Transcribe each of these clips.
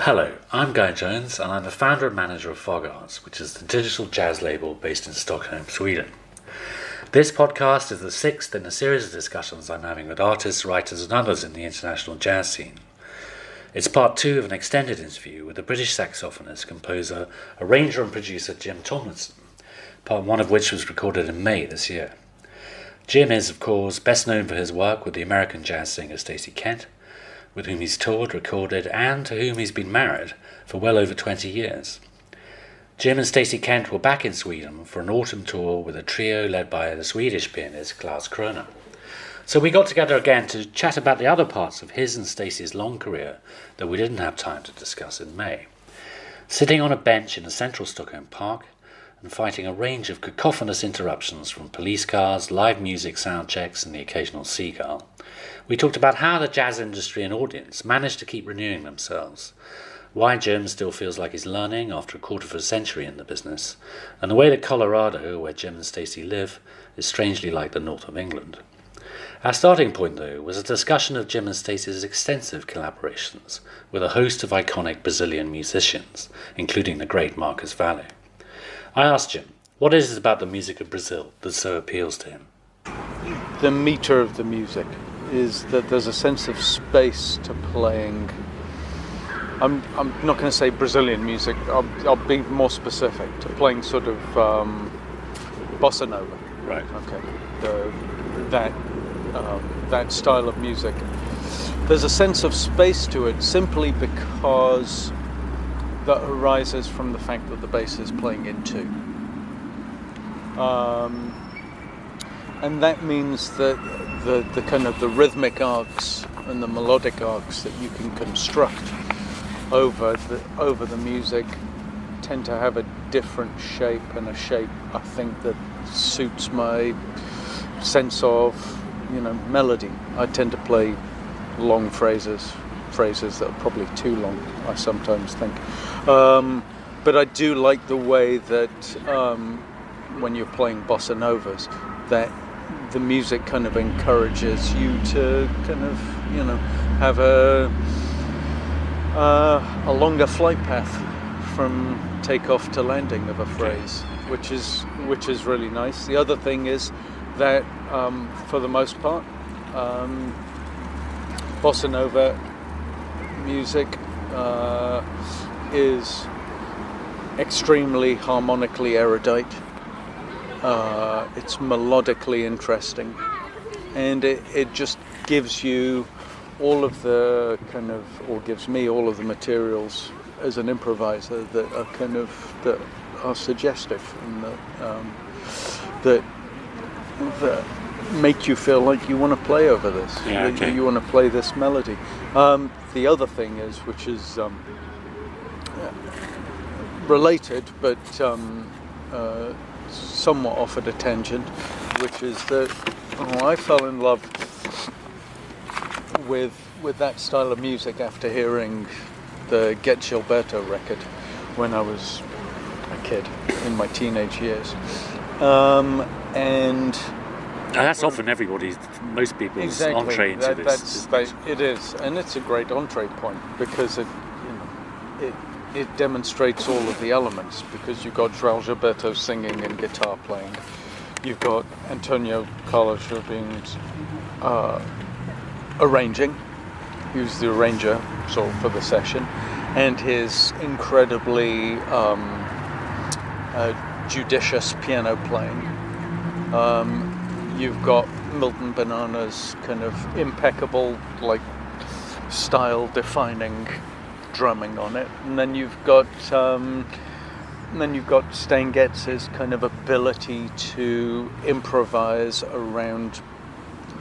Hello, I'm Guy Jones and I'm the founder and manager of Fog Arts, which is the digital jazz label based in Stockholm, Sweden. This podcast is the sixth in a series of discussions I'm having with artists, writers and others in the international jazz scene. It's part two of an extended interview with the British saxophonist, composer, arranger and producer Jim Tomlinson, part one of which was recorded in May this year. Jim is, of course, best known for his work with the American jazz singer Stacey Kent, with whom he's toured, recorded, and to whom he's been married for well over 20 years. Jim and Stacey Kent were back in Sweden for an autumn tour with a trio led by the Swedish pianist Klaus Kroner. So we got together again to chat about the other parts of his and Stacey's long career that we didn't have time to discuss in May. Sitting on a bench in a central Stockholm park and fighting a range of cacophonous interruptions from police cars, live music sound checks and the occasional seagull, we talked about how the jazz industry and audience managed to keep renewing themselves, why Jim still feels like he's learning after a quarter of a century in the business, and the way that Colorado, where Jim and Stacey live, is strangely like the north of England. Our starting point, though, was a discussion of Jim and Stacey's extensive collaborations with a host of iconic Brazilian musicians, including the great Marcus Valle. I asked Jim, what is it about the music of Brazil that so appeals to him? The meter of the music is that there's a sense of space to playing. I'm not going to say Brazilian music, I'll be more specific, to playing sort of bossa nova. Right. Okay. That style of music. There's a sense of space to it simply because that arises from the fact that the bass is playing in two. And that means that the kind of the rhythmic arcs and the melodic arcs that you can construct over the music tend to have a different shape, and a shape I think that suits my sense of, melody. I tend to play long phrases that are probably too long, I sometimes think. But I do like the way that when you're playing bossa novas, that the music kind of encourages you to kind of, have a longer flight path from takeoff to landing of a phrase, which is really nice. The other thing is that for the most part, bossa nova music is extremely harmonically erudite. It's melodically interesting, and it just gives you all of the gives me all of the materials as an improviser that are suggestive and that make you feel like you want to play over this. Yeah, okay. You want to play this melody. The other thing is, which is related, but somewhat off at a tangent, which is that I fell in love with that style of music after hearing the Get Gilberto record when I was a kid in my teenage years. And that's often most people's entree into this. It is, and it's a great entree point because it demonstrates all of the elements, because you've got João Gilberto singing and guitar playing, you've got Antonio Carlos Jobim's arranging, who's the arranger for the session, and his incredibly judicious piano playing. You've got Milton Banana's kind of impeccable, style-defining drumming on it, and then you've got Stan Getz's kind of ability to improvise around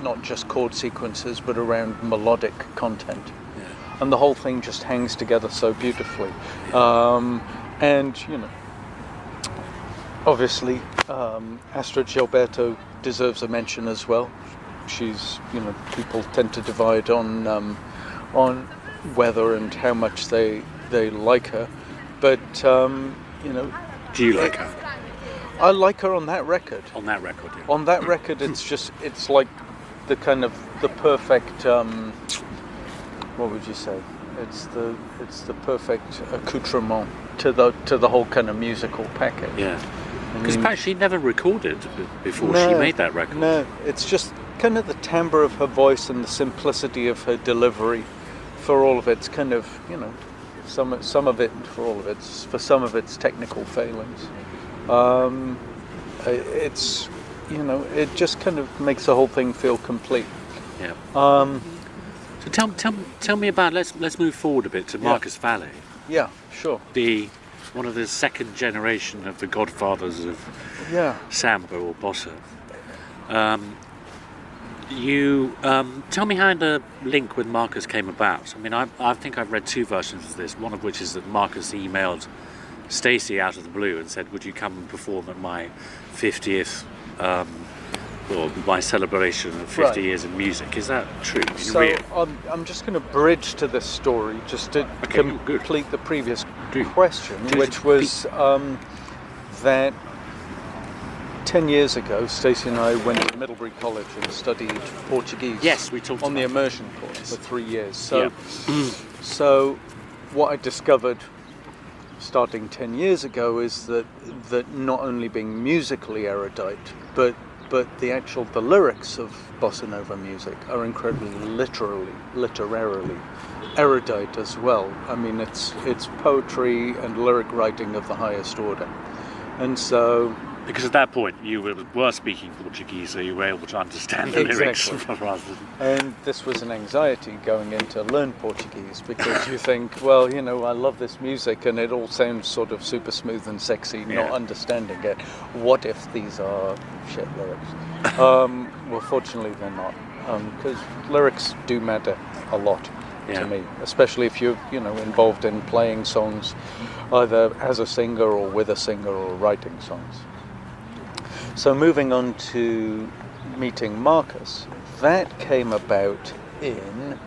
not just chord sequences but around melodic content. Yeah. And the whole thing just hangs together so beautifully. And obviously Astrid Gilberto deserves a mention as well. She's, people tend to divide on whether and how much they like her, but do you like her? I like her on that record. On that record, yeah. On that record, it's like the kind of the perfect what would you say? It's the perfect accoutrement to the whole kind of musical package. Yeah. Because in fact, she never recorded before she made that record. No, it's just kind of the timbre of her voice and the simplicity of her delivery, for all of its kind of, some of it, for some of its technical failings. It's, it just kind of makes the whole thing feel complete. Yeah. So tell me about, let's move forward a bit to Marcus Valle. Yeah, sure. One of the second generation of the godfathers of samba or bossa. You tell me how the link with Marcus came about. I mean, I think I've read two versions of this. One of which is that Marcus emailed Stacey out of the blue and said, "Would you come and perform at my 50th, or my celebration of 50 years of music?" Is that true? So I'm just going to bridge to this story just to complete the previous question, which was that 10 years ago, Stacey and I went to Middlebury College and studied Portuguese. Yes, we talked on the about immersion course for 3 years. So what I discovered starting 10 years ago is that not only being musically erudite, but the lyrics of bossa nova music are incredibly literarily erudite as well. I mean, it's poetry and lyric writing of the highest order. And so, because at that point you were speaking Portuguese, so you were able to understand the lyrics rather than... And this was an anxiety going in to learn Portuguese, because you think, well, I love this music and it all sounds sort of super smooth and sexy, not understanding it. What if these are shit lyrics? Well, fortunately they're not, because lyrics do matter a lot to me, especially if you're involved in playing songs either as a singer or with a singer or writing songs. So moving on to meeting Marcus, that came about in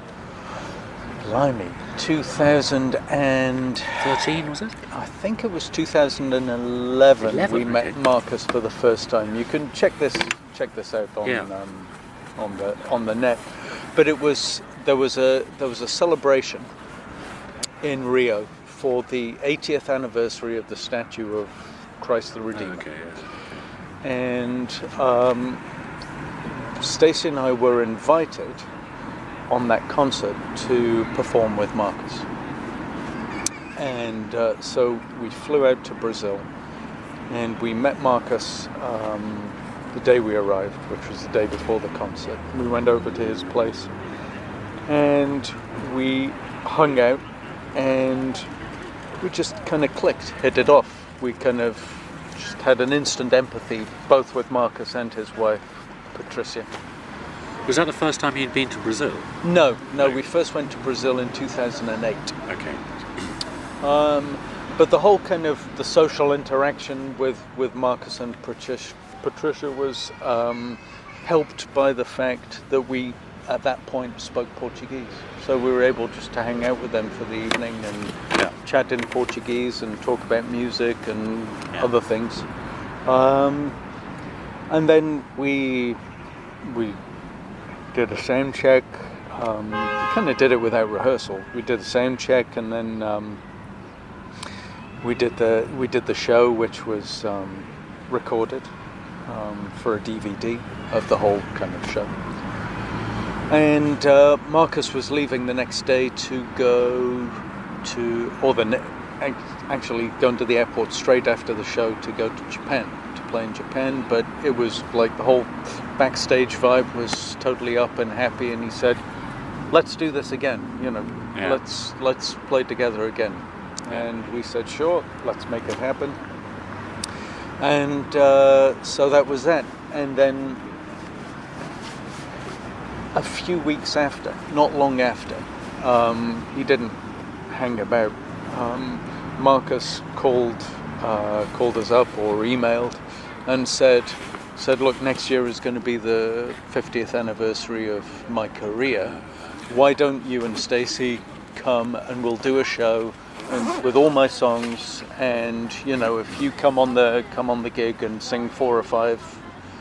2013, was it? I think it was 2011 we met Marcus for the first time. You can check this out on the net. But there was a celebration in Rio for the 80th anniversary of the statue of Christ the Redeemer. And Stacey and I were invited on that concert to perform with Marcus. And so we flew out to Brazil, and we met Marcus the day we arrived, which was the day before the concert. We went over to his place, and we hung out, and we just kind of clicked, hit it off. We kind of just had an instant empathy, both with Marcus and his wife, Patricia. Was that the first time you'd been to Brazil? No, we first went to Brazil in 2008. Okay. But the whole kind of the social interaction with Marcus and Patricia was helped by the fact that we, at that point, spoke Portuguese. So we were able just to hang out with them for the evening and chat in Portuguese and talk about music and other things. And then we did a sound check. We kind of did it without rehearsal. We did a sound check, and then we did the show, which was recorded for a DVD of the whole kind of show. And Marcus was leaving the next day to go to, actually going to the airport straight after the show to go to Japan, to play in Japan. But it was like the whole backstage vibe was totally up and happy, and he said, "Let's do this again. Let's play together again." And we said, "Sure, let's make it happen." And so that was that. And then a few weeks after, not long after, he didn't hang about. Marcus called us up or emailed and said, "Look, next year is going to be the 50th anniversary of my career. Why don't you and Stacey come and we'll do a show and with all my songs, and if you come on the gig and sing 4 or 5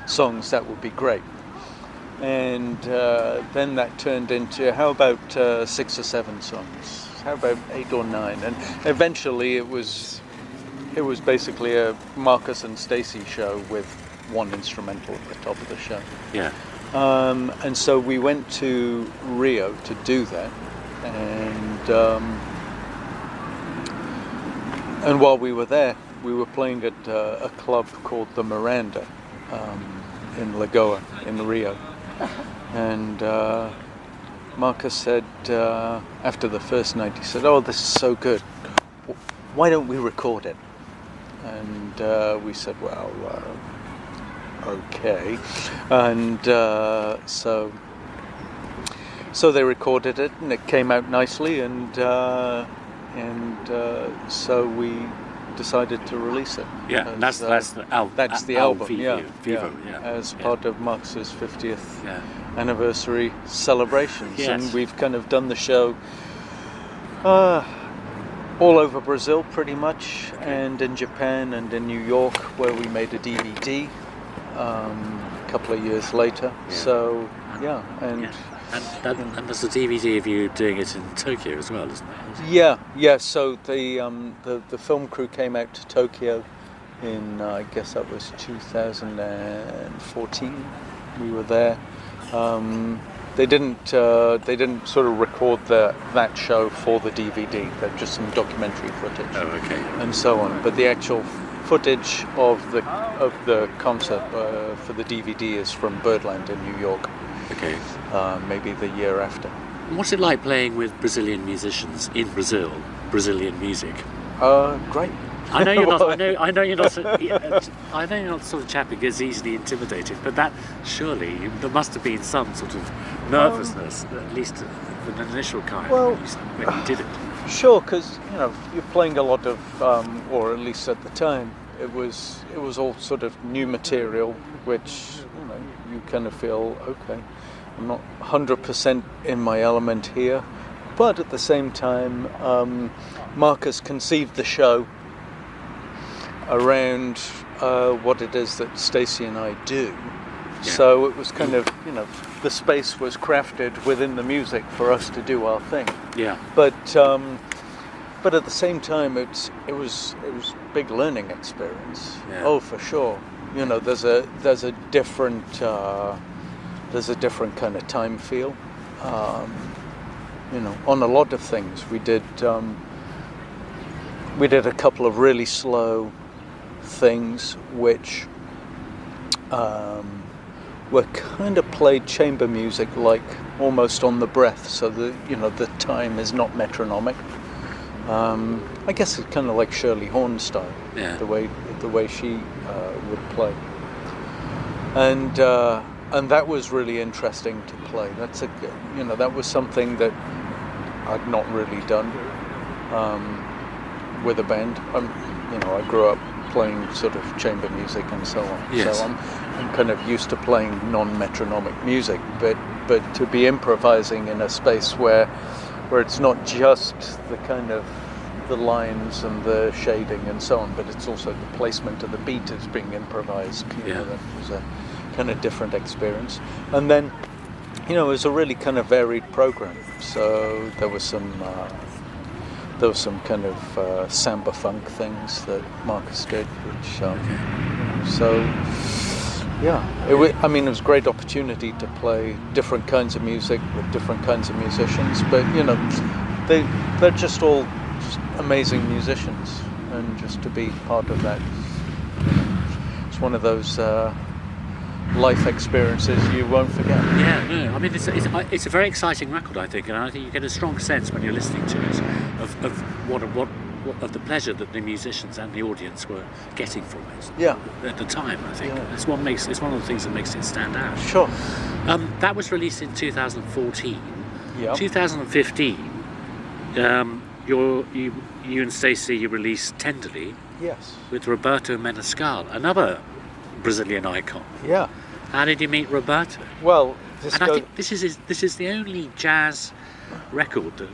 songs, that would be great." And then that turned into, how about 6 or 7 songs? How about 8 or 9? And eventually it was basically a Marcus and Stacey show with one instrumental at the top of the show. Yeah. And so we went to Rio to do that, and while we were there, we were playing at a club called the Miranda in Lagoa in Rio. And Marcus said, after the first night, he said, "Oh, this is so good. Why don't we record it?" And we said, "Well, okay." And so they recorded it, and it came out nicely, and so we decided to release it. Yeah, that's the album. That's the album. Vivo, as part of Marcus's 50th anniversary celebrations, and we've kind of done the show all over Brazil, pretty much, and in Japan and in New York, where we made a DVD a couple of years later. Yeah. So and there's a DVD of you doing it in Tokyo as well, isn't Yeah. there? So the film crew came out to Tokyo in I guess that was 2014. We were there. They didn't sort of record that show for the DVD. They're just some documentary footage. Oh, okay. And so on. But the actual footage of the concert for the DVD is from Birdland in New York. Okay. Maybe the year after. What's it like playing with Brazilian musicians in Brazil? Brazilian music. Great. I know you're not. I know you're not. I know you're not the sort of chap who gets easily intimidated. But that surely there must have been some sort of nervousness, at least of an initial kind, when you did it. Sure, because you're playing a lot of, or at least at the time, it was all sort of new material, which you kind of feel okay. I'm not 100% in my element here, but at the same time, Marcus conceived the show around what it is that Stacey and I do. Yeah. So it was kind of, the space was crafted within the music for us to do our thing. Yeah. But at the same time, it was big learning experience. Yeah. Oh, for sure. There's a different kind of time feel. On a lot of things, we did a couple of really slow things which were kind of played chamber music, like almost on the breath, so the time is not metronomic. I guess it's kind of like Shirley Horn style, the way she would play, and that was really interesting to play. That was something that I'd not really done with a band. I grew up playing sort of chamber music and so on. Yes. So I'm kind of used to playing non-metronomic music, but to be improvising in a space where it's not just the kind of the lines and the shading and so on, but it's also the placement of the beat is being improvised. That was a kind of different experience. And then, it was a really kind of varied program. So there was some kind of samba funk things that Marcus did, which it was a great opportunity to play different kinds of music with different kinds of musicians. But they're just all amazing musicians, and just to be part of that, it's one of those life experiences you won't forget. Yeah, no, it's a very exciting record, I think, and I think you get a strong sense when you're listening to it of what of the pleasure that the musicians and the audience were getting from it. Yeah. At the time, I think it's one of the things that makes it stand out. Sure. That was released in 2014. Yeah. 2015. You and Stacey, you released Tenderly. Yes. With Roberto Menescal, another Brazilian icon. Yeah. How did you meet Roberto? Well, I think this is the only jazz record that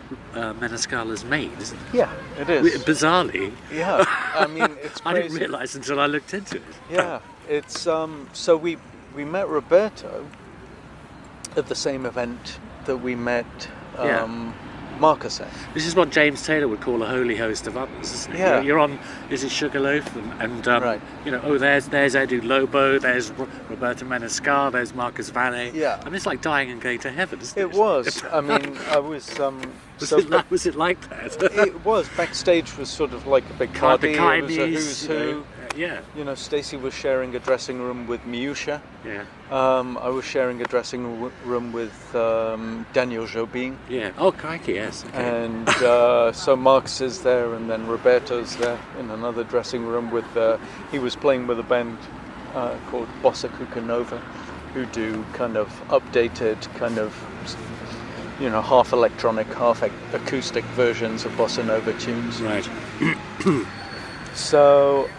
Menescal has made, isn't it? Yeah, it is. Bizarrely. Yeah. It's crazy. I didn't realise until I looked into it. Yeah. It's so we met Roberto at the same event that we met Marcus sang. This is what James Taylor would call a holy host of others, isn't it? Yeah. You're on, is it Sugarloaf? And Right. you know, oh, there's Edu Lobo, there's Roberto Menescal, there's Marcus Valle. Yeah. I mean, it's like dying and going to heaven, isn't it? It was. I mean, I was... Was it like that? It was. Backstage was sort of like a big party. It was a who's who. Yeah. You know, Stacey was sharing a dressing room with Miúcha. Yeah. I was sharing a dressing room with Daniel Jobim. Yeah. Oh, crikey, yes. Okay. And so Marcus is there, and then Roberto's there in another dressing room with... he was playing with a band called Bossa Cucanova, who do kind of updated, kind of, you know, half electronic, half acoustic versions of Bossa Nova tunes. Right. So,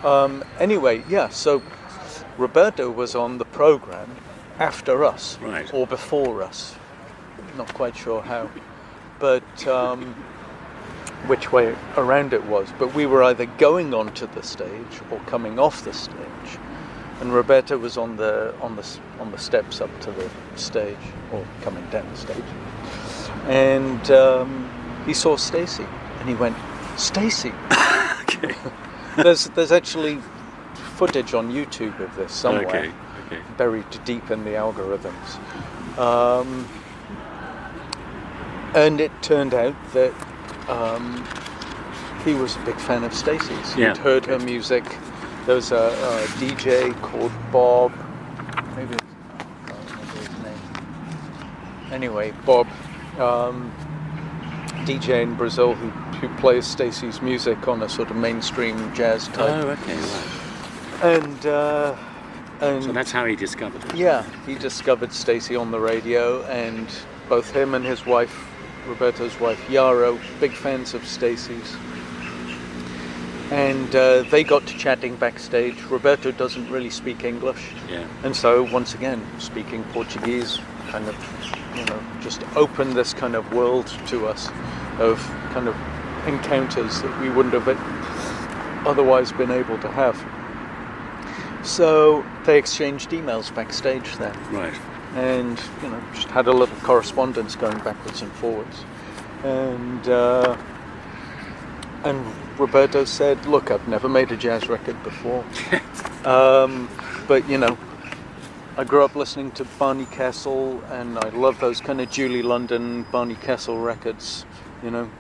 anyway, yeah, so Roberto was on the program after us, Right. or before us, not quite sure how, but which way around it was, but we were either going onto the stage or coming off the stage, and Roberto was on the steps up to the stage, or coming down the stage, and he saw Stacey, and he went, "Stacey." Okay. There's actually footage on YouTube of this somewhere, Okay. buried deep in the algorithms. And it turned out that he was a big fan of Stacey's. Yeah. He'd heard her music. There was a DJ called Bob. Maybe I can't remember his name. Anyway, Bob, DJ in Brazil who plays Stacey's music on a sort of mainstream jazz type. Oh, okay, right. And So that's how he discovered it. yeah, he discovered Stacey on the radio, and both him and his wife, Roberto's wife Yarrow, big fans of Stacey's. And they got to chatting backstage. Roberto doesn't really speak English, Yeah. and so once again, speaking Portuguese kind of, you know, just opened this kind of world to us of kind of encounters that we wouldn't have otherwise been able to have. So they exchanged emails backstage then, Right. and you know, just had a little correspondence going backwards and forwards. And Roberto said, "Look, I've never made a jazz record before, but you know, I grew up listening to Barney Kessel, and I love those kind of Julie London, Barney Kessel records. You know,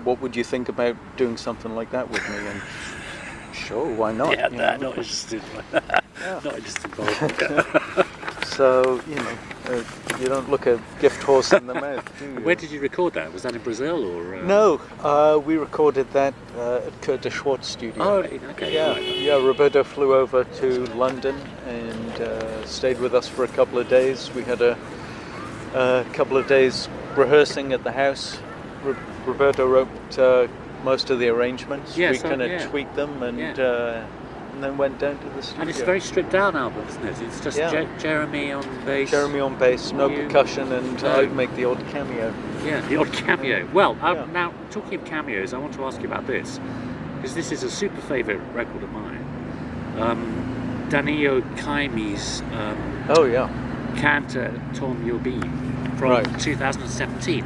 what would you think about doing something like that with me?" And sure, why not? Yeah, you no, know? not interested. Yeah. Not interested. So, you know, you don't look a gift horse in the mouth, do you? Where did you record that? Was that in Brazil or? No, we recorded that at Kurt de Schwartz studio. Oh, okay. Yeah, Right. yeah. Roberto flew over to London and stayed with us for a couple of days. We had a couple of days rehearsing at the house. Roberto wrote most of the arrangements. Yeah, we so, kind of yeah. tweaked them and then went down to the studio. And it's a very stripped down album, isn't it? It's just Yeah. Jeremy on bass. Jeremy on bass, no You- percussion, and No. I'd make the odd cameo. Yeah, the odd cameo. Well, Yeah. now talking of cameos, I want to ask you about this because this is a super favourite record of mine. Danilo Caimi's Oh yeah, Canta Tom Jobim from Right. 2017.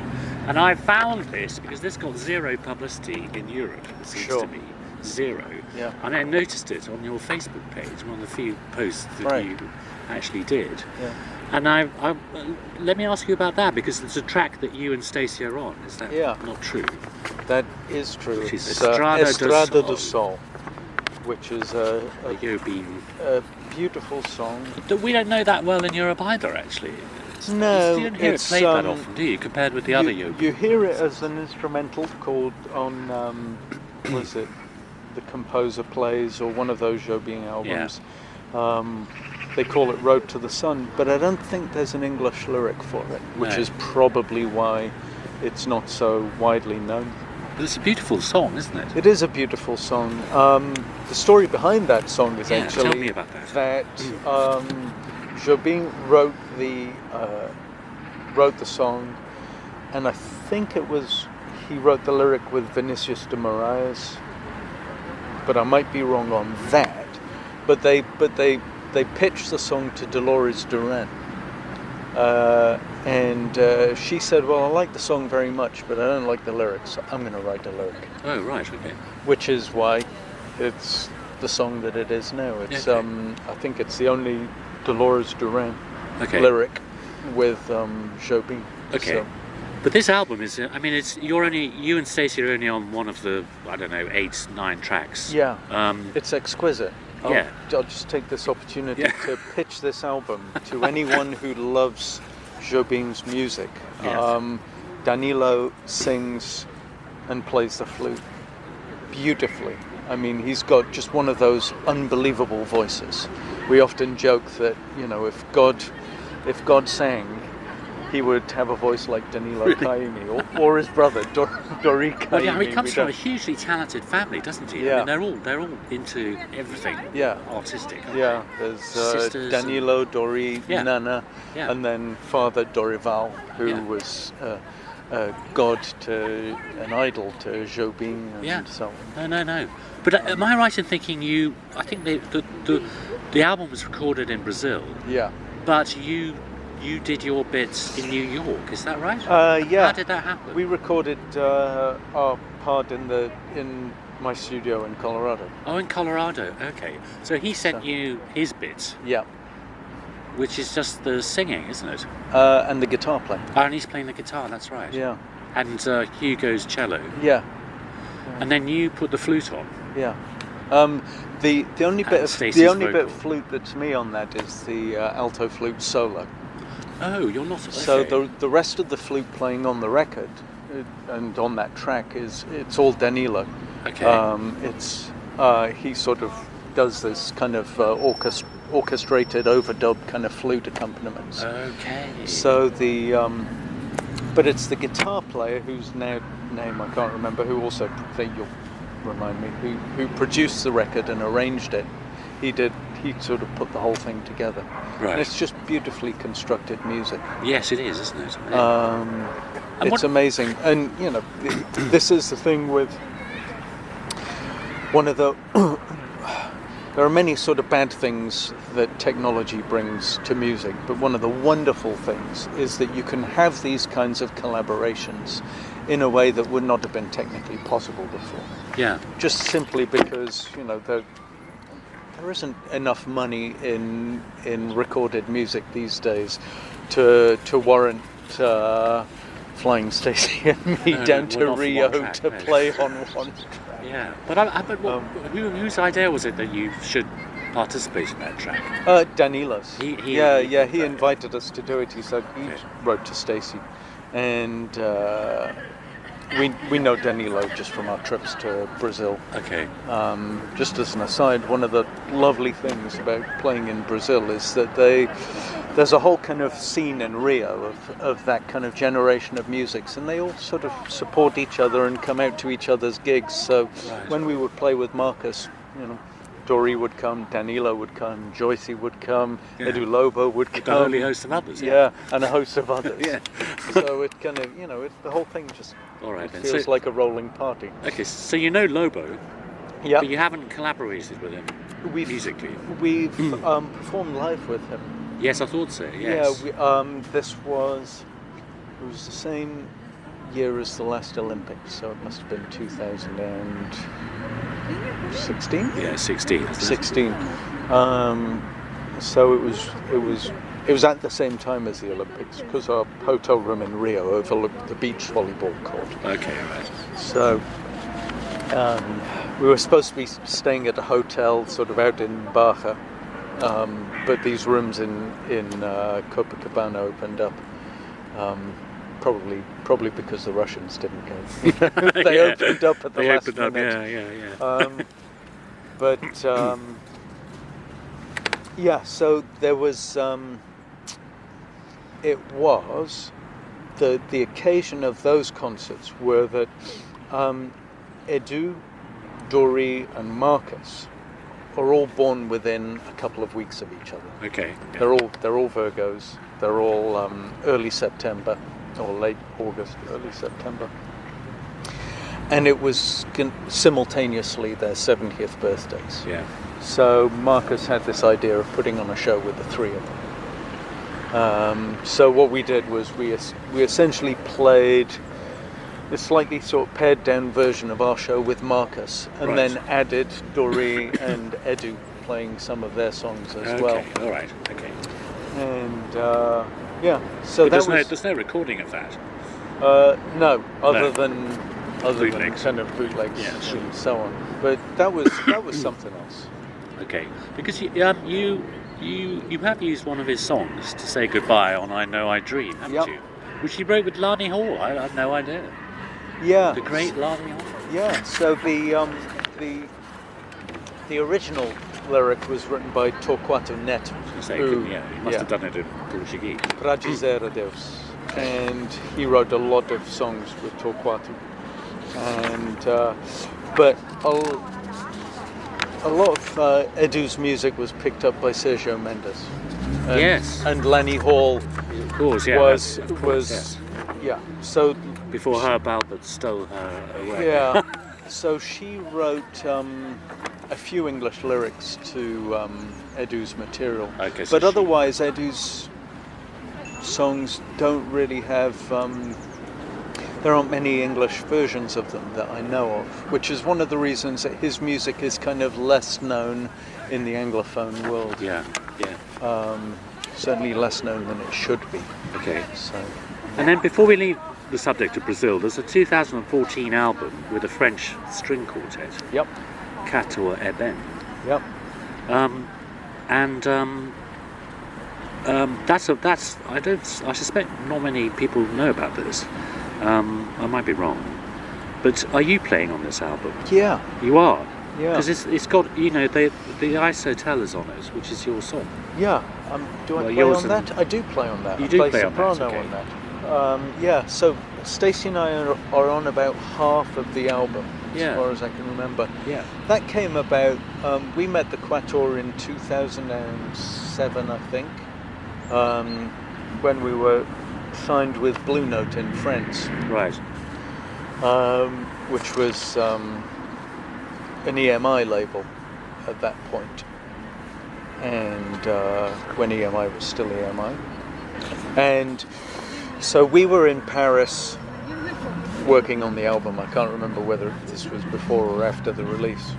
And I found this because this got zero publicity in Europe, it seems Sure. to me. Zero. Yeah. And I noticed it on your Facebook page, one of the few posts that Right. you actually did. yeah. And I let me ask you about that because it's a track that you and Stacey are on. Is that Yeah. not true? That is true. Which is It's Estrada do do Sol, which is a Jobim. beautiful song. We don't know that well in Europe either, actually. No, you don't hear it it's, played that often, do you? Compared with the other Jobim. You hear it as an instrumental called on, was it The Composer Plays or one of those Jobim albums. They call it Road to the Sun, but I don't think there's an English lyric for it, which No. is probably why it's not so widely known. But it's a beautiful song, isn't it? It is a beautiful song. The story behind that song is Yeah, actually tell me about that. Jobim wrote the song, and I think he wrote the lyric with Vinicius de Moraes, but I might be wrong on that. But they pitched the song to Dolores Duran, And she said, well, I like the song very much, but I don't like the lyrics, so I'm going to write a lyric. Oh, right, okay. Which is why it's the song that it is now. It's I think it's the only Dolores Duran lyric with Jobim. Okay. So. But this album is, I mean, you and Stacey are only on one of the, I don't know, 8, 9 tracks. Yeah, it's exquisite. I'll just take this opportunity to pitch this album to anyone who loves Jobim's music. Yes. Danilo sings and plays the flute beautifully. I mean, he's got just one of those unbelievable voices. We often joke that, you know, if God sang, he would have a voice like Danilo Caymmi or his brother Dori Caymmi. Well, yeah, he comes from a hugely talented family, doesn't he? Yeah. I mean, they're all into everything. Artistic. Yeah. There's Danilo, Dori, Nana, and then Father Dorival, who was a god to an idol to Jobim and so on. No. But am I right in thinking I think the album was recorded in Brazil. Yeah. But you did your bits in New York, is that right? Yeah. How did that happen? We recorded our part in my studio in Colorado. Oh, in Colorado. Okay. So he sent you his bits. Yeah. Which is just the singing, isn't it? And the guitar playing. Oh, and he's playing the guitar. That's right. Yeah. And Hugo's cello. Yeah. And then you put the flute on. Yeah. The only bit of flute that's me on that is the alto flute solo. Oh, you're not. Okay. So the rest of the flute playing on the record and on that track it's all Danilo. Okay. He sort of does this kind of orchestrated overdub kind of flute accompaniments. Okay. So but it's the guitar player whose name I can't remember, who also you'll remind me, who produced the record and arranged it. He sort of put the whole thing together. Right. And it's just beautifully constructed music. Yes, it is, isn't it? It's amazing. And, you know, this is the thing with one of the... There are many sort of bad things that technology brings to music, but one of the wonderful things is that you can have these kinds of collaborations in a way that would not have been technically possible before. Yeah. Just simply because, you know, there isn't enough money in recorded music these days to warrant flying Stacey and me down to Rio to play on one track. Yeah, but whose idea was it that you should participate in that track? Danilo's. He invited us to do it. He said he wrote to Stacey, and we know Danilo just from our trips to Brazil. Okay. Just as an aside, one of the lovely things about playing in Brazil is that there's a whole kind of scene in Rio of that kind of generation of musics, and they all sort of support each other and come out to each other's gigs. So when we would play with Marcus, you know, Dori would come, Danilo would come, Joycey would come, Edu Lobo would come. A whole host of others. Yeah, and a host of others. So it kind of, you know, the whole thing just feels like a rolling party. Okay, so you know Lobo, but you haven't collaborated with him musically. We've performed live with him. Yes, I thought so, yes. Yeah, it was the same year as the last Olympics, so it must have been 2016? Yeah, 16. 16. So it was at the same time as the Olympics, because our hotel room in Rio overlooked the beach volleyball court. Okay, right. So we were supposed to be staying at a hotel sort of out in Baja, but these rooms in Copacabana opened up, probably because the Russians didn't go. They opened up at the last minute. So there was. It was the occasion of those concerts were that Edu, Dori, and Marcus are all born within a couple of weeks of each other. Okay. Yeah. They're all Virgos. They're all early September or late August, early September. And it was simultaneously their 70th birthdays. Yeah. So Marcus had this idea of putting on a show with the three of them. So what we did was we essentially played a slightly sort of pared down version of our show with Marcus, and then added Dori and Edu playing some of their songs as well. All right. Okay. And so but that there's no recording of that. No, other than Bootlegs. kind of bootlegs Yeah, sure. and so on. But that was something else. Okay, because you have used one of his songs to say goodbye on "I Know I Dream," haven't you? Which he wrote with Lani Hall. I had no idea. Yeah, The great Lani Hall. Yeah. So the original lyric was written by Torquato Neto. He must have done it in Portuguese. Para dizer adeus. And he wrote a lot of songs with Torquato. And but a lot of Edu's music was picked up by Sergio Mendes. And Lani Hall, of course, was So before Herb Albert stole her away. Yeah. So she wrote a few English lyrics to Edu's material. Okay, so but otherwise, Edu's songs don't really have. There aren't many English versions of them that I know of, which is one of the reasons that his music is kind of less known in the Anglophone world. Yeah. Certainly less known than it should be. Okay. So. And then before we leave the subject of Brazil, there's a 2014 album with a French string quartet. Yep. Quatuor Eben. Yep. I suspect not many people know about this. I might be wrong, but are you playing on this album? Yeah. You are. Yeah. Because it's got the Ice Hotel is on it, which is your song. Yeah. Do I play on that? I do play on that. You do play soprano on that. On that. So Stacey and I are on about half of the album, as far as I can remember. Yeah. That came about. We met the Quatuor in 2007, I think, when we were signed with Blue Note in France. Right. Which was an EMI label at that point. And when EMI was still EMI. And so we were in Paris working on the album. I can't remember whether this was before or after the release.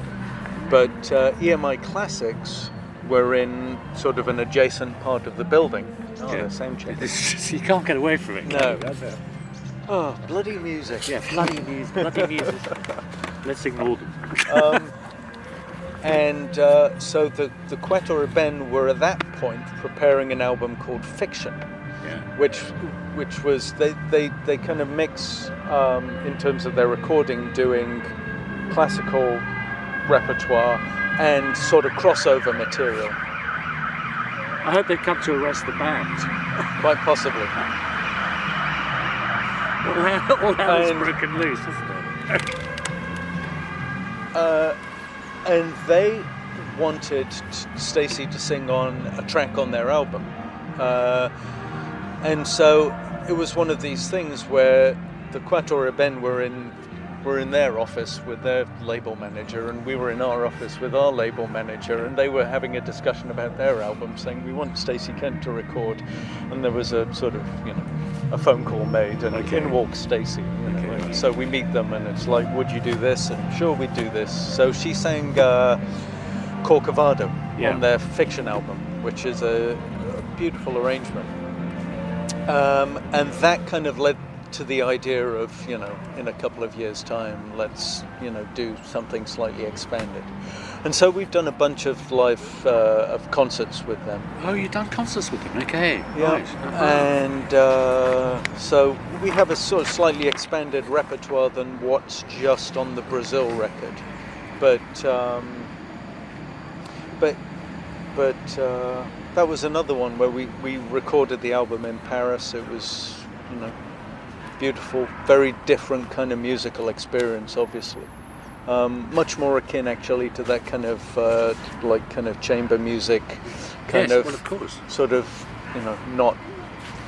But EMI Classics were in sort of an adjacent part of the building. The same chair. You can't get away from it. No. Oh, bloody music. Yeah, bloody music. Let's ignore them. And so the Quatuor Ben were at that point preparing an album called Fiction, which was they kind of mix in terms of their recording, doing classical repertoire and sort of crossover material. I hope they've come to arrest the band. Quite possibly. All hell is broken loose, isn't it? And they wanted Stacey to sing on a track on their album. And so it was one of these things where the Quatuor Ben were in their office with their label manager, and we were in our office with our label manager, and they were having a discussion about their album, saying we want Stacey Kent to record. And there was a sort of, a phone call made, and in walks Stacey. So we meet them, and it's like, would you do this? And sure, we'd do this. So she sang Corcovado on their Fiction album, which is a beautiful arrangement. And that kind of led to the idea of, in a couple of years' time, let's, do something slightly expanded. And so we've done a bunch of live of concerts with them. Oh, you've done concerts with them, okay. Yeah. Right. And so we have a sort of slightly expanded repertoire than what's just on the Brazil record. But that was another one where we recorded the album in Paris. It was, beautiful, very different kind of musical experience, obviously. Much more akin, actually, to that kind of chamber music, of course. Sort of, not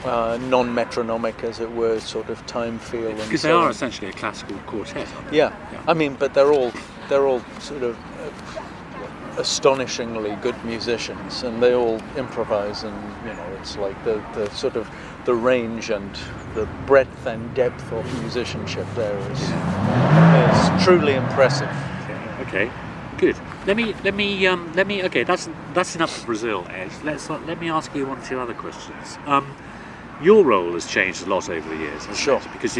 non-metronomic, as it were, sort of time feel. Because they are essentially a classical quartet, aren't they? Yeah. I mean, but they're all sort of astonishingly good musicians, and they all improvise, and it's like the sort of the range and the breadth and depth of musicianship there is truly impressive. Okay, good. Let me. Okay, that's enough for Brazil, Ed. Let me ask you one or two other questions. Your role has changed a lot over the years, hasn't Sure. it? Because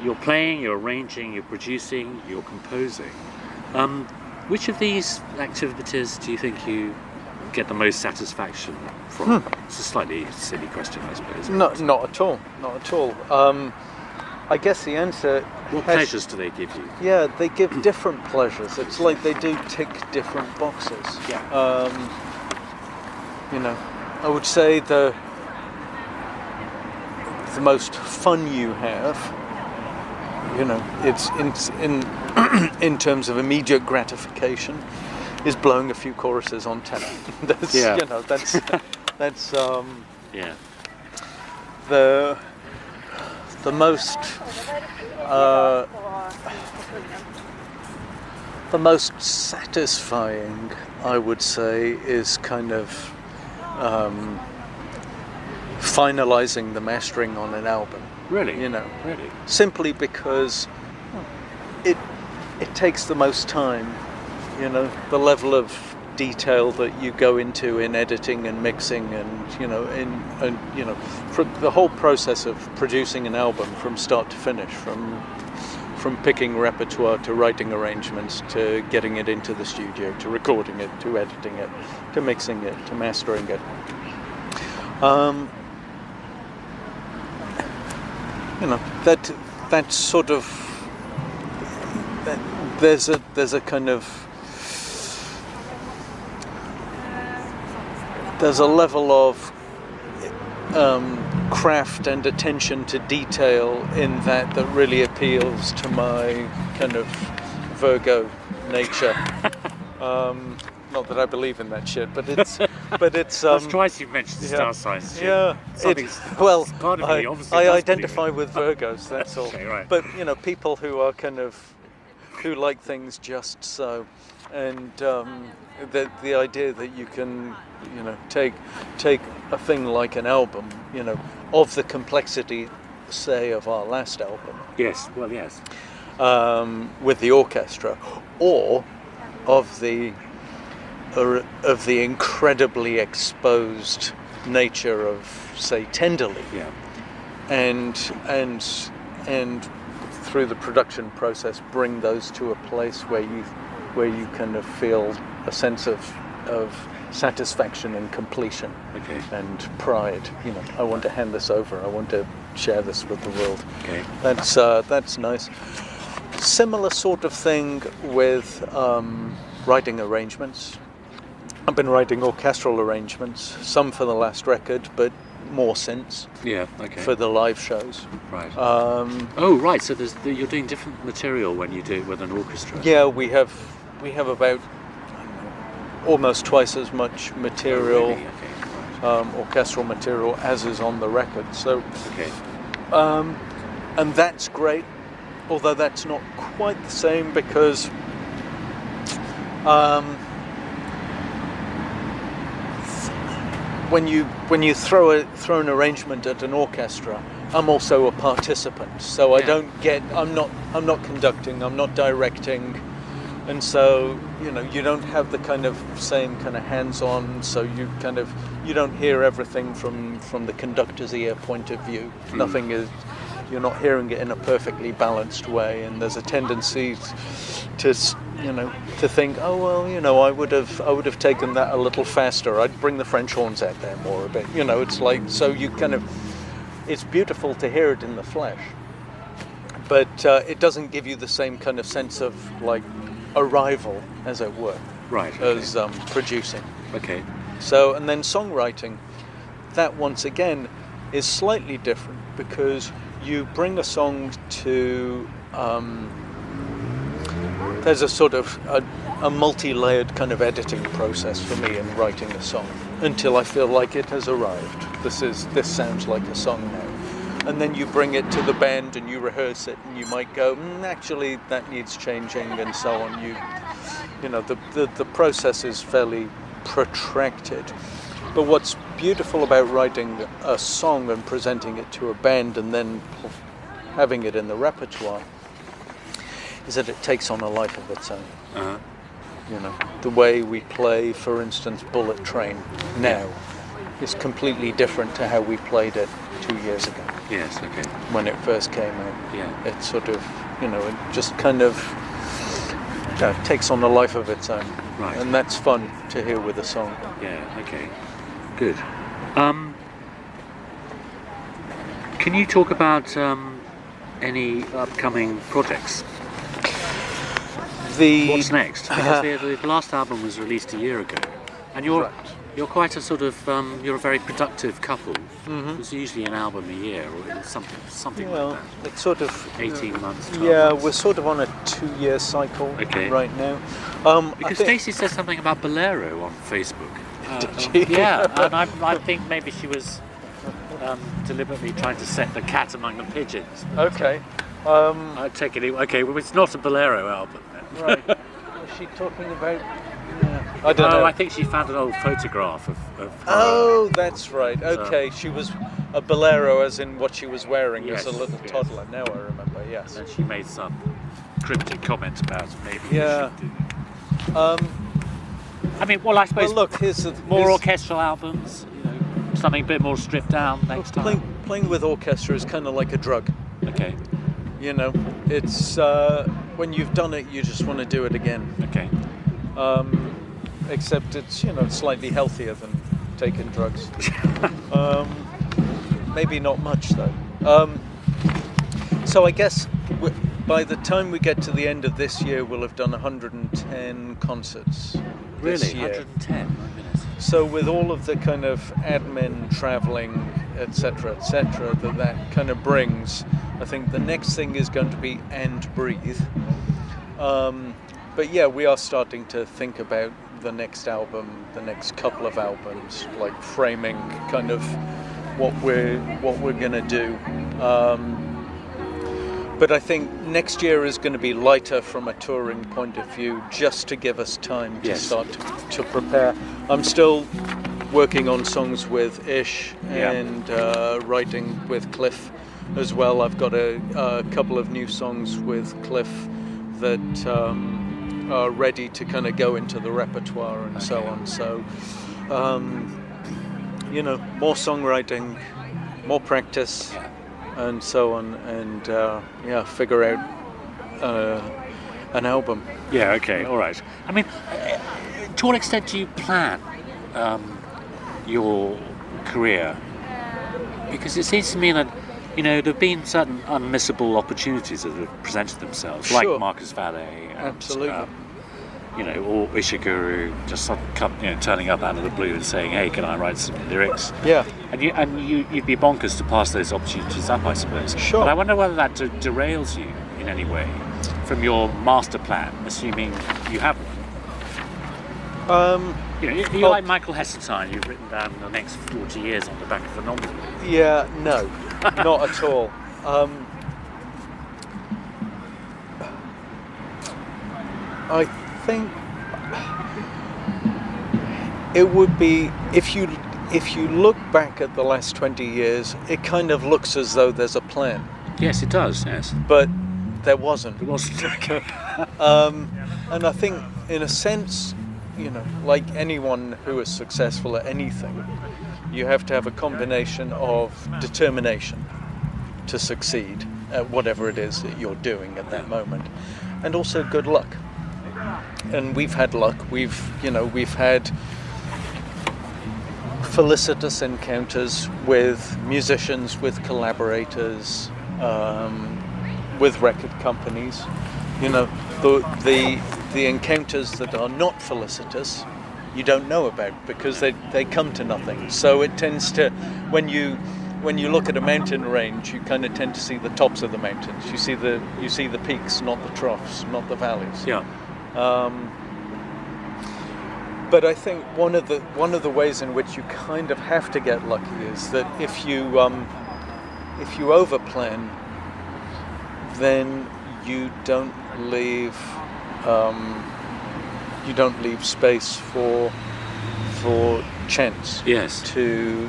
you're playing, you're arranging, you're producing, you're composing. Which of these activities do you think you get the most satisfaction from? It's a slightly silly question, I suppose. Not at all. Not at all. I guess the answer. What pleasures do they give you? Yeah, they give different pleasures. It's like they do tick different boxes. Yeah. I would say the most fun you have, it's in terms of immediate gratification, is blowing a few choruses on tenor. That's yeah. That's yeah. The most satisfying, I would say, is kind of finalizing the mastering on an album. Really? Really. Simply because it takes the most time. The level of detail that you go into in editing and mixing, and for the whole process of producing an album from start to finish, from picking repertoire to writing arrangements to getting it into the studio to recording it to editing it to mixing it to mastering it. That sort of there's a kind of there's a level of craft and attention to detail in that really appeals to my kind of Virgo nature. Not that I believe in that shit, but it's. That's twice you've mentioned star signs. Yeah. Part of me obviously I does identify believe with Virgos. That's all. Okay, right. But people who are who like things just so, and the idea that you can take a thing like an album, of the complexity, say, of our last album. Yes. Well, yes. With the orchestra, or of the incredibly exposed nature of, say, Tenderly. Yeah. And through the production process, bring those to a place where you kind of feel a sense of satisfaction and completion. Okay. And pride. I want to hand this over. I want to share this with the world. Okay. That's nice. Similar sort of thing with writing arrangements. I've been writing orchestral arrangements, some for the last record, but more since. Yeah. Okay. For the live shows. Right. Right. So you're doing different material when you do it with an orchestra. Yeah, we have about almost twice as much material, really? Okay. Right. orchestral material, as is on the record. So. Okay. And that's great, although that's not quite the same because. When you throw an arrangement at an orchestra, I'm also a participant. So Yeah. I'm not conducting, I'm not directing, and so you don't have the kind of same kind of hands-on. So you don't hear everything from the conductor's ear point of view. Nothing is. You're not hearing it in a perfectly balanced way, and there's a tendency to think, oh well, I would have taken that a little faster. I'd bring the French horns out there more a bit. It's like, so you kind of, it's beautiful to hear it in the flesh, but it doesn't give you the same kind of sense of like arrival, as it were, Right. Okay. as producing. Okay. So, and then songwriting, that once again is slightly different because you bring a song to. There's a sort of a multi-layered kind of editing process for me in writing a song until I feel like it has arrived. This sounds like a song now. and then you bring it to the band and you rehearse it, and you might go, actually that needs changing, and so on. You know, the process is fairly protracted. But what's beautiful about writing a song and presenting it to a band and then having it in the repertoire is that it takes on a life of its own. Uh-huh. You know, the way we play, for instance, Bullet Train now is completely different to how we played it 2 years ago. Yes, okay. When it first came out. Yeah. It sort of, you know, it just kind of takes on a life of its own. Right. And that's fun to hear with a song. Yeah, okay. Good. Can you talk about any upcoming projects? What's next? Because the last album was released a year ago, and you're quite a sort of you're a very productive couple. Mm-hmm. It's usually an album a year or something like that. It's sort of 18 months. 12 months. We're sort of on a 2-year cycle right now. Because Stacey said something about Bolero on Facebook. Did she? Yeah, and I think maybe she was deliberately trying to set the cat among the pigeons. Okay. I take it. Okay, well, it's not a Bolero album then. Right. Was she talking about? I don't know. I think she found an old photograph of Oh, that's right. Okay, she was a Bolero, as in what she was wearing as a little toddler. Now I remember. Yes. And then she made some cryptic comment about maybe. Yeah. We should do. I mean, well, I suppose. Well, look, here's more orchestral albums. You know, something a bit more stripped down next time. Playing with orchestra is kind of like a drug. Okay. You know, it's when you've done it, you just want to do it again. Okay. Except it's, you know, slightly healthier than taking drugs. Maybe not much though. So I guess by the time we get to the end of this year, we'll have done 110 concerts. Really? This year. 110? My goodness. So with all of the kind of admin, travelling, etc., that kind of brings, I think the next thing is going to be And Breathe. But yeah, we are starting to think about the next album, the next couple of albums, like framing kind of what we're gonna do. But I think next year is going to be lighter from a touring point of view, just to give us time to start to prepare. I'm still working on songs with Ish and writing with Cliff as well. I've got a couple of new songs with Cliff that are ready to kind of go into the repertoire and so on. So, you know, more songwriting, more practice. And so on, and figure out an album. Yeah, okay, all right. I mean, to what extent do you plan your career? Because it seems to me that, you know, there have been certain unmissable opportunities that have presented themselves, like Marcus Valle, and, absolutely. You know, or Ishiguro just turning up out of the blue and saying, "Hey, can I write some lyrics?" Yeah. And you'd be bonkers to pass those opportunities up, I suppose. Sure. But I wonder whether that derails you in any way from your master plan, assuming you have one. You know, you're like Michael Heseltine. You've written down the next 40 years on the back of an envelope. Yeah, no, not at all. I think it would be, if you look back at the last 20 years, it kind of looks as though there's a plan. Yes, it does, yes. But there wasn't. It wasn't. Okay. And I think, in a sense, you know, like anyone who is successful at anything, you have to have a combination of determination to succeed at whatever it is that you're doing at that moment, and also good luck. And we've had luck. We've had felicitous encounters with musicians, with collaborators, with record companies. You know, the encounters that are not felicitous, you don't know about because they come to nothing. So it tends to, when you look at a mountain range, you kind of tend to see the tops of the mountains. You see the peaks, not the troughs, not the valleys. Yeah. But I think one of the ways in which you kind of have to get lucky is that if if you overplan, then you don't leave space for chance. Yes. To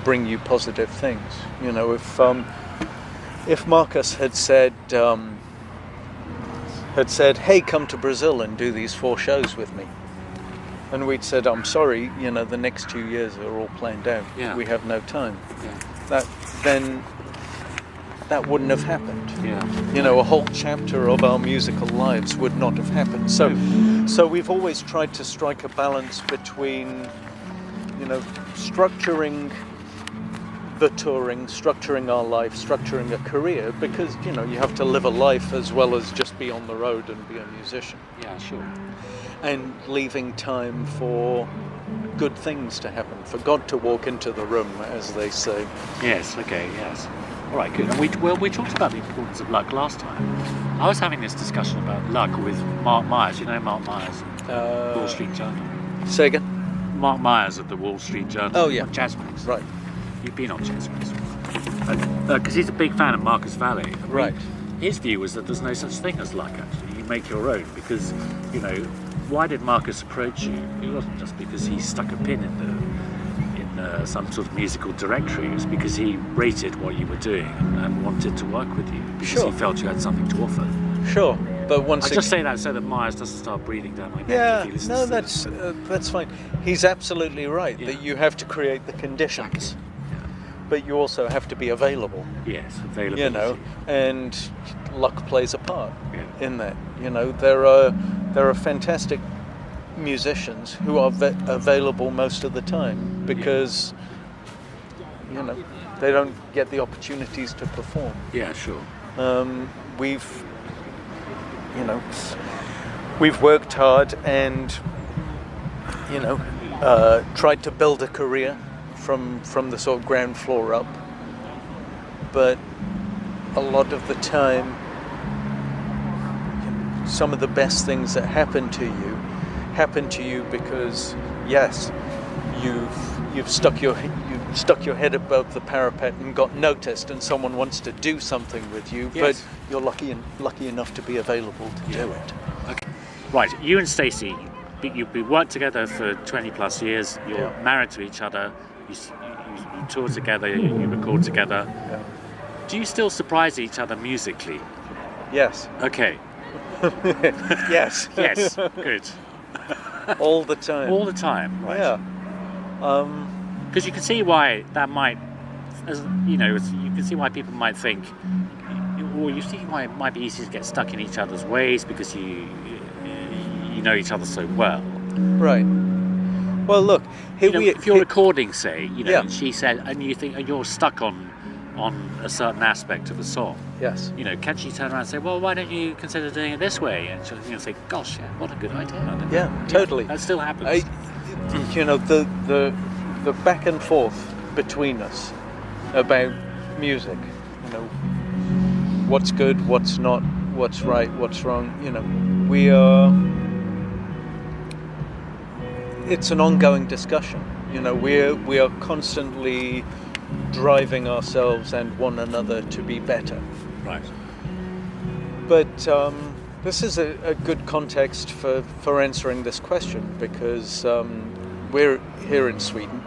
bring you positive things. You know, if Marcus had said, "Hey, come to Brazil and do these 4 shows with me," and we'd said, "I'm sorry, you know, the next 2 years are all planned out. Yeah. We have no time." Yeah. That wouldn't have happened. Yeah. You know, a whole chapter of our musical lives would not have happened. So we've always tried to strike a balance between, you know, structuring the touring, structuring our life, structuring a career, because, you know, you have to live a life as well as just be on the road and be a musician. Yeah, sure. And leaving time for good things to happen, for God to walk into the room, as they say. Yes, okay, yes. All right, good. And we talked about the importance of luck last time. I was having this discussion about luck with Mark Myers. You know Mark Myers, Wall Street Journal. Say again? Mark Myers of the Wall Street Journal. Oh, yeah. Jazz Mix. Right. You've been on Jazz Mix. Because he's a big fan of Marcus Valle. Right. His view was that there's no such thing as luck, actually. You make your own, because, you know, why did Marcus approach you? It wasn't just because he stuck a pin in some sort of musical directory. It was because he rated what you were doing and wanted to work with you, because he felt you had something to offer. Sure, but I just say that so that Myers doesn't start breathing down my neck. Yeah, if he listens no, to that's fine. He's absolutely right, Yeah. that you have to create the conditions, Exactly. but you also have to be available. Yes, availability. You know, and luck plays a part Yeah. in that. You know, there are fantastic musicians who are available most of the time, because you know, they don't get the opportunities to perform. Yeah, sure. We've worked hard and, you know, tried to build a career from the sort of ground floor up, but a lot of the time, some of the best things that happen to you because, yes, you've stuck your head above the parapet and got noticed, and someone wants to do something with you, Yes. but you're lucky enough to be available to do it. Okay. Right, you and Stacey, you've worked together for 20 plus years. You're married to each other. You tour together. You record together. Yeah. Do you still surprise each other musically? Yes. Okay. Yes. Yes. Good. All the time. All the time. Right. Yeah. Because you can see why that might, you can see why people might think, or you see why it might be easy to get stuck in each other's ways because you know each other so well. Right. Well, look, if you're recording, say, Yeah. she said, and you think you're stuck on a certain aspect of a song. Yes. Can she turn around and say, well, why don't you consider doing it this way? And she'll say, gosh, yeah, what a good idea. Yeah, totally. That still happens. The back and forth between us about music, what's good, what's not, what's right, what's wrong, it's an ongoing discussion. We are constantly driving ourselves and one another to be better. Right. But this is a good context for answering this question, because we're here in Sweden,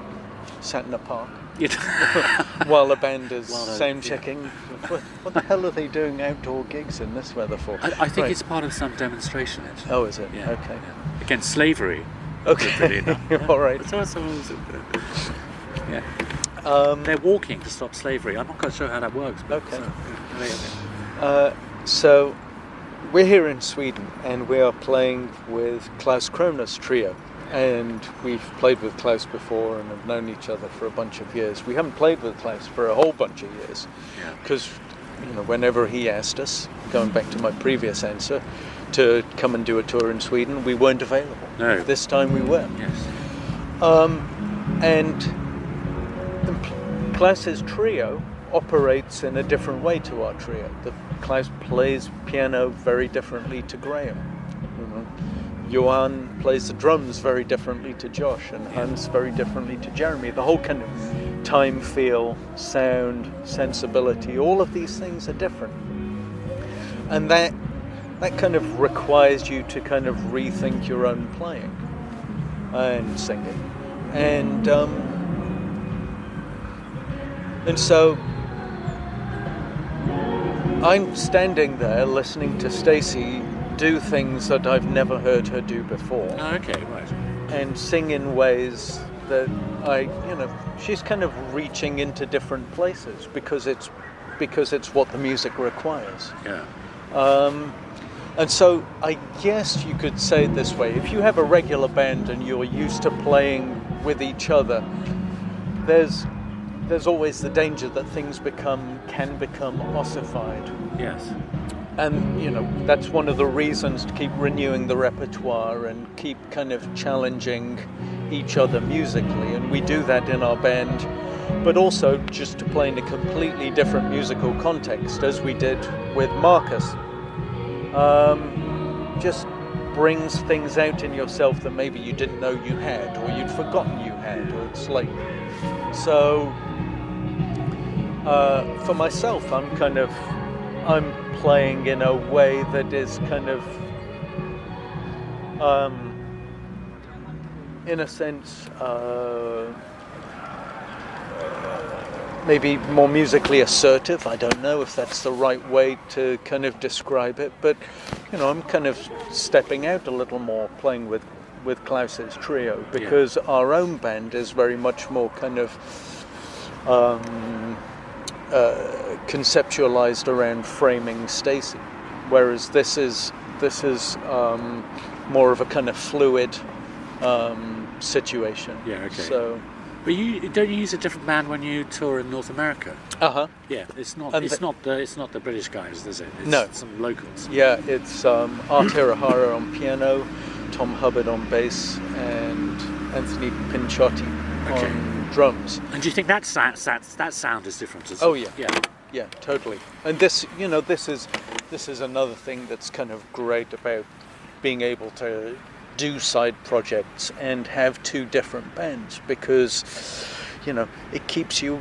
sat in a park, while the band is sound checking. What the hell are they doing outdoor gigs in this weather for? I think it's part of some demonstration. Actually. Oh, is it? Yeah. Okay. Yeah. Against slavery. Okay. All right. Yeah. They're walking to stop slavery. I'm not quite sure how that works. But Okay. So we're here in Sweden, and we are playing with Klaus Kroner's trio. And we've played with Klaus before and have known each other for a bunch of years. We haven't played with Klaus for a whole bunch of years, because whenever he asked us, going back to my previous answer, to come and do a tour in Sweden, we weren't available. No. This time we were. Yes. And Klaus's trio operates in a different way to our trio. Klaus plays piano very differently to Graham. Johan plays the drums very differently to Josh, and Hans very differently to Jeremy. The whole kind of time, feel, sound, sensibility, all of these things are different. And that kind of requires you to kind of rethink your own playing and singing. And so I'm standing there listening to Stacey do things that I've never heard her do before. Oh, okay, right. And sing in ways that she's kind of reaching into different places because it's what the music requires. Yeah. And so I guess you could say it this way: if you have a regular band and you're used to playing with each other, there's always the danger that things can become ossified. Yes. And that's one of the reasons to keep renewing the repertoire and keep kind of challenging each other musically. And we do that in our band, but also just to play in a completely different musical context, as we did with Marcus. Just brings things out in yourself that maybe you didn't know you had, or you'd forgotten you had, or it's like so. For myself, I'm playing in a way that is kind of, in a sense, maybe more musically assertive. I don't know if that's the right way to kind of describe it, but I'm kind of stepping out a little more, playing with Klaus's trio, because our own band is very much more kind of conceptualized around framing Stacey, whereas this is more of a kind of fluid situation. Yeah, okay. So, but you don't use a different band when you tour in North America? Yeah, it's not the British guys, is it? It's some locals. Yeah, it's Art Hirahara on piano, Tom Hubbard on bass, and Anthony Pinciotti on drums. And do you think that sound is different as well? Oh yeah, totally. And this is another thing that's kind of great about being able to do side projects and have two different bands, because it keeps you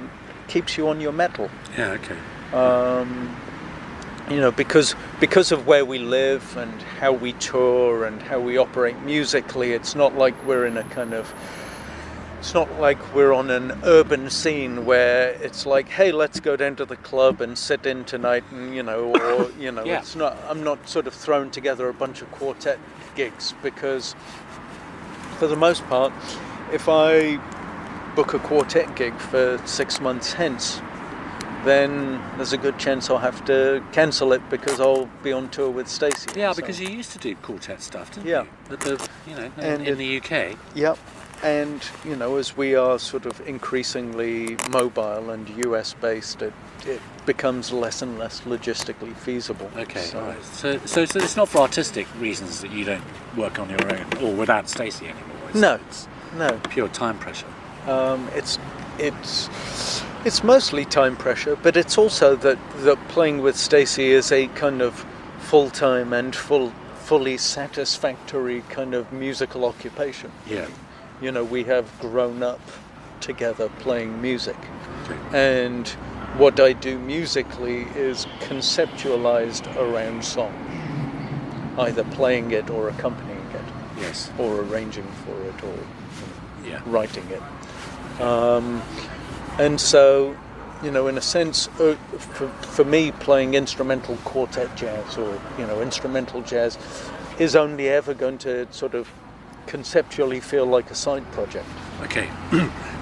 on your mettle. Yeah, okay. Because of where we live and how we tour and how we operate musically, it's not like we're on an urban scene where it's like, hey, let's go down to the club and sit in tonight, and Yeah. it's not. I'm not sort of throwing together a bunch of quartet gigs, because for the most part, if I book a quartet gig for 6 months hence, then there's a good chance I'll have to cancel it because I'll be on tour with Stacey. Yeah, because you used to do quartet stuff, didn't you? In the UK. Yep. And, as we are sort of increasingly mobile and US based, it becomes less and less logistically feasible. Okay, right. So it's not for artistic reasons that you don't work on your own or without Stacey anymore? No. Pure time pressure. It's mostly time pressure, but it's also that playing with Stacey is a kind of full-time and fully satisfactory kind of musical occupation. Yeah. We have grown up together playing music. Okay. And what I do musically is conceptualized around song, either playing it or accompanying it. Yes. Or arranging for it, or writing it. And so, in a sense, for me, playing instrumental quartet jazz or, instrumental jazz is only ever going to sort of conceptually feel like a side project. Okay.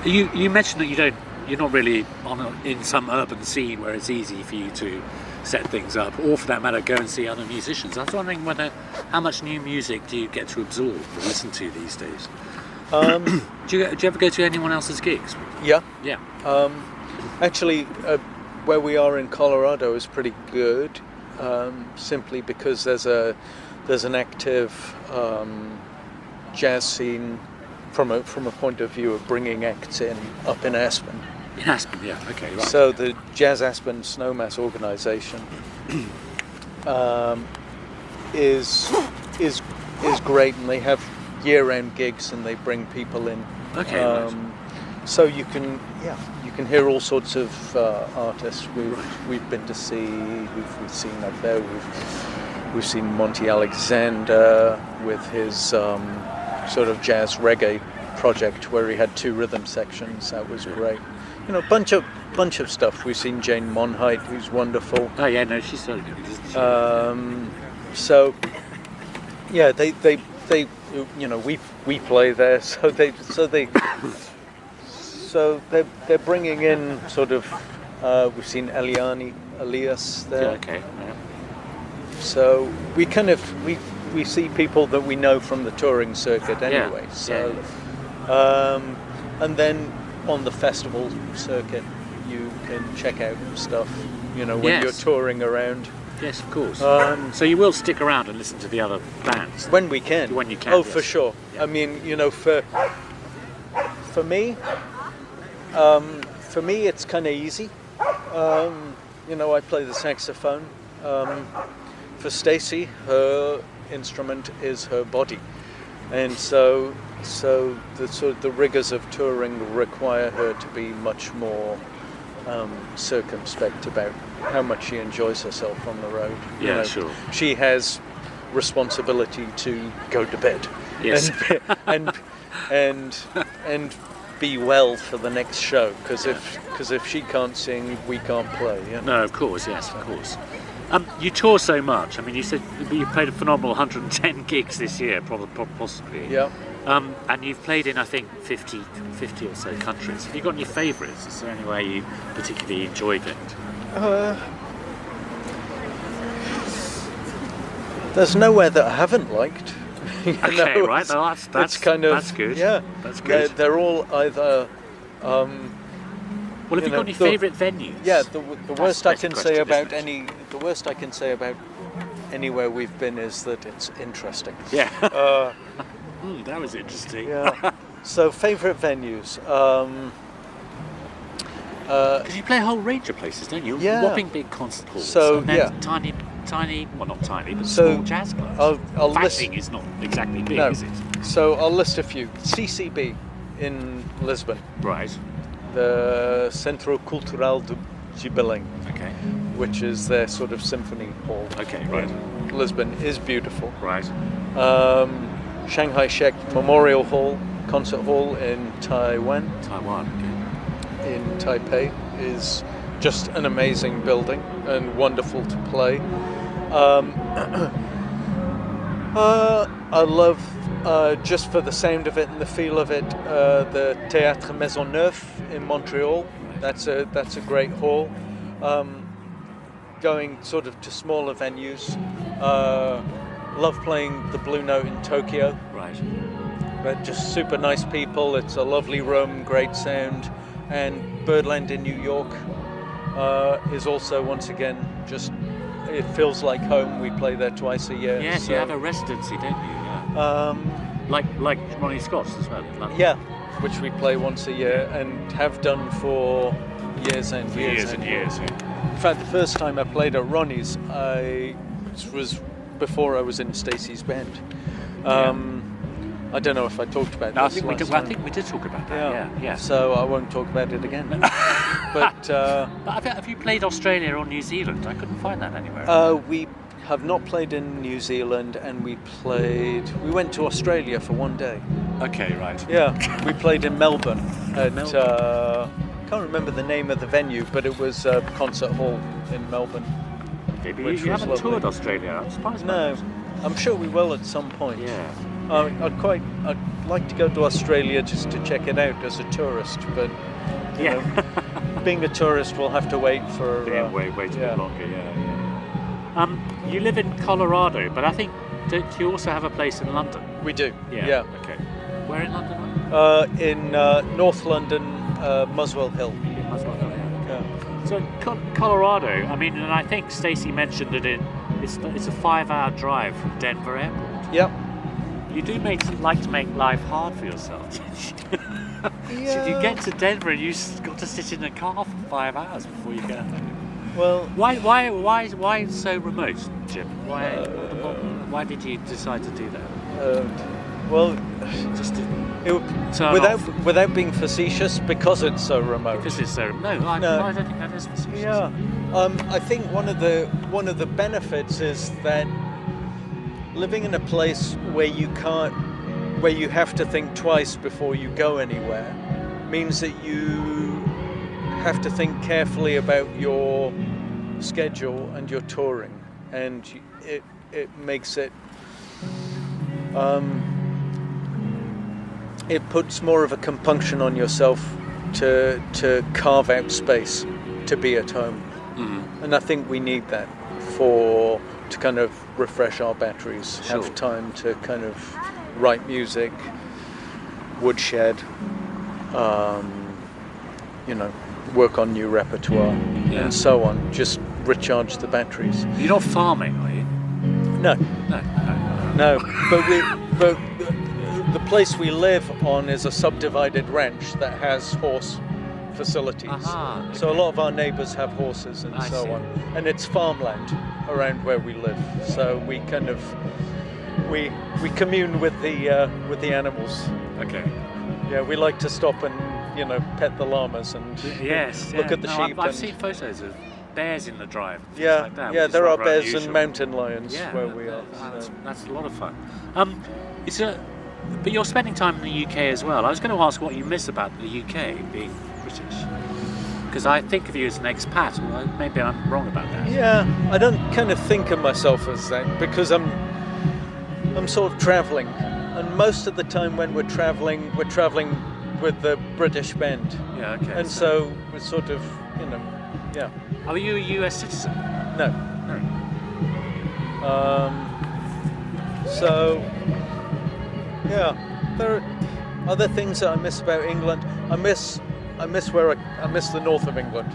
You mentioned that you're not really in some urban scene where it's easy for you to set things up, or for that matter go and see other musicians. I was wondering how much new music do you get to absorb or listen to these days? Do you ever go to anyone else's gigs? Yeah. Actually, where we are in Colorado is pretty good, simply because there's an active jazz scene from a point of view of bringing acts up in Aspen. In Aspen, yeah, okay, right. So the Jazz Aspen Snowmass organization is great, and they have year-round gigs and they bring people in. Okay, right. So you can hear all sorts of artists. We've been to see. We've seen up there. We've seen Monty Alexander with his sort of jazz reggae project where he had 2 rhythm sections. That was great. Bunch of stuff. We've seen Jane Monheit, who's wonderful. Oh yeah, no, she's so good, isn't she? So yeah, they we play there, so they're bringing in sort of. We've seen Elias there. Yeah, okay. Yeah. So we kind of we see people that we know from the touring circuit anyway. Yeah. So and then on the festival circuit, you can check out stuff. When you're touring around. Yes, of course. So you will stick around and listen to the other bands when we can. When you can. Oh, yes. for sure. Yeah. I mean, for me, it's kind of easy. I play the saxophone. For Stacey, her instrument is her body, and so the rigors of touring require her to be much more circumspect about how much she enjoys herself on the road. Yeah, sure. She has responsibility to go to bed. Yes. and be well for the next show, because if she can't sing, we can't play. No, of course, yes, of course. You tour so much. I mean, you said you played a phenomenal 110 gigs this year, possibly. Yeah. And you've played in, I think, 50 or so countries. Have you got any favourites? Is there any way you particularly enjoyed it? There's nowhere that I haven't liked. Okay, right. No, that's kind of, that's good. Yeah, that's good. They're all either. Well, have you got any favourite venues? Yeah, the worst I can say about anywhere we've been is that it's interesting. Yeah. That was interesting. Yeah. So favourite venues. Because you play a whole range of places, don't you? Yeah. Whopping big concert halls. So and then tiny, well, not tiny, but So, small jazz clubs. Fasching is not exactly big, is it? So I'll list a few. CCB in Lisbon. Right. The Centro Cultural de Gibelin, Okay. which is their sort of symphony hall. Okay, right. In Lisbon is beautiful. Right. Shanghai Shek Memorial Hall, concert hall in Taiwan. Okay. In Taipei is just an amazing building and wonderful to play. I love, just for the sound of it and the feel of it, the Théâtre Maisonneuve in Montreal. That's a great hall. Going sort of to smaller venues. Love playing the Blue Note in Tokyo. Right. But just super nice people. It's a lovely room, great sound. And Birdland in New York is also, once again, just, it feels like home. We play there twice a year. Yes, you have a residency, don't you? Yeah. Like Ronnie Scott's as well in London. Yeah, which we play once a year and have done for years and years. Yeah. In fact, the first time I played at Ronnie's, was before I was in Stacey's band. I don't know if I talked about No, this. I think we did talk about that. Yeah. So I won't talk about it again. But have you played Australia or New Zealand? I couldn't find that anywhere. We have not played in New Zealand, and we went to Australia for one day. Okay, right. Yeah, we played in Melbourne at can't remember the name of the venue, but it was a concert hall in Melbourne. Maybe which you was haven't lovely. toured Australia. I'm surprised. No, I'm sure we will at some point. Yeah. I'd like to go to Australia just to check it out as a tourist, but you know, being a tourist, we'll have to wait for wait a bit longer. Yeah. You live in Colorado, but I think don't you also have a place in London? We do. Yeah. Okay. Where in London? In North London, Muswell Hill. Muswell Hill. Yeah. So Colorado. I mean, and I think Stacey mentioned that it's a 5-hour drive from Denver Airport. Yep. You do like to make life hard for yourself. Yeah. So you get to Denver and you got to sit in a car for 5 hours before you get home. Well, why so remote, Jim? Why did you decide to do that? Well, Just to it, turn off. without being facetious, because it's so remote. Because it's so... No, I don't think that is facetious. Yeah, I think one of the benefits is that living in a place where you have to think twice before you go anywhere means that you have to think carefully about your schedule and your touring, and it makes it it puts more of a compunction on yourself to carve out space to be at home. Mm-hmm. And I think we need that to kind of refresh our batteries, Sure. have time to kind of write music, woodshed, work on new repertoire, and so on. Just recharge the batteries. You're not farming, are you? No, No. but the place we live on is a subdivided ranch that has horse facilities. Aha, okay. So a lot of our neighbours have horses and I so see. on, and it's farmland around where we live. So we kind of we commune with the animals. Okay. Yeah, we like to stop and pet the llamas and Yes. look yeah. at the No, sheep. I've and seen photos of bears in the drive. And things yeah, like that, yeah, which is there are rather bears unusual. and mountain lions Yeah, where we are. That's a lot of fun. But you're spending time in the UK as well. I was going to ask what you miss about the UK being British, because I think of you as an expat. Or maybe I'm wrong about that. Yeah, I don't kind of think of myself as that because I'm sort of travelling, and most of the time when we're travelling with the British band. Yeah. Okay. And so we're sort of, yeah. Are you a US citizen? No. No. So, yeah, there are other things that I miss about England. I miss the north of England.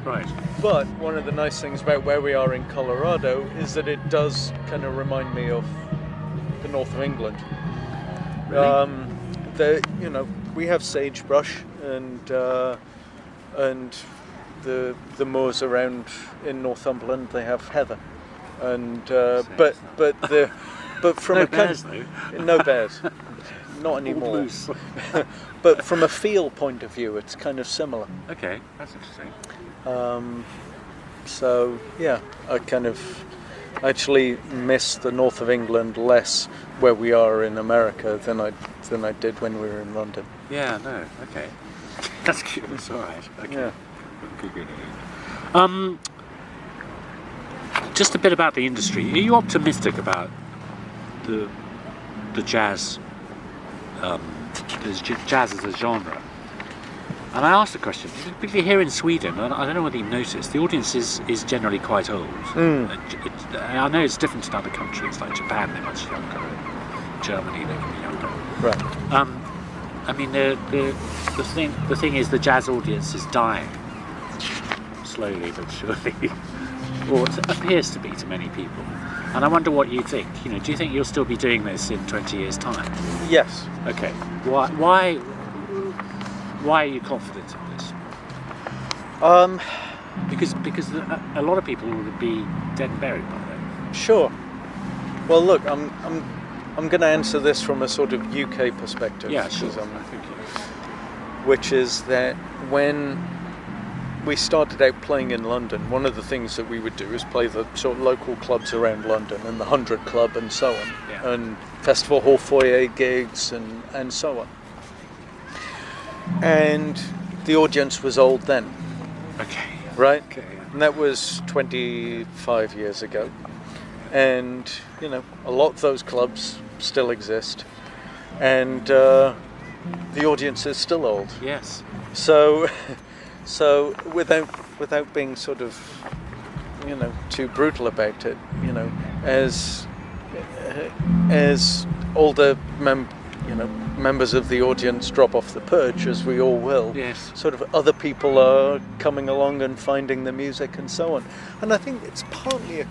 Right. But one of the nice things about where we are in Colorado is that it does kind of remind me of the north of England. Really? We have sagebrush and the moors around in Northumberland, they have heather, and but from No a kind bears, though. no bears, not anymore. Moose. But from a feel point of view, it's kind of similar. Okay, that's interesting. So yeah, I kind of actually miss the north of England less where we are in America than I did when we were in London. Yeah, no, okay. That's cute, it's alright. Okay. Yeah. Good. Just a bit about the industry. Are you optimistic about the jazz, jazz as a genre? And I asked the question, particularly here in Sweden, and I don't know whether you've noticed, the audience is generally quite old. I know it's different in other countries, like Japan, they're much younger, Germany, they can be younger. Right. I mean, the thing is, the jazz audience is dying, slowly but surely, or it appears to be to many people. And I wonder what you think. Do you think you'll still be doing this in 20 years' time? Yes. Okay. Why are you confident in this? Because a lot of people would be dead and buried by then. Sure. Well, look, I'm going to answer this from a sort of UK perspective. Yeah, sure. Which is that when we started out playing in London, one of the things that we would do is play the sort of local clubs around London and the 100 Club and so on, Yeah. and Festival Hall foyer gigs and so on. And the audience was old then, Okay. right? Okay. And that was 25 years ago. And, a lot of those clubs still exist. And the audience is still old. Yes. So without being sort of, too brutal about it, as older members of the audience drop off the perch, as we all will, Yes. sort of other people are coming along and finding the music and so on. And I think it's partly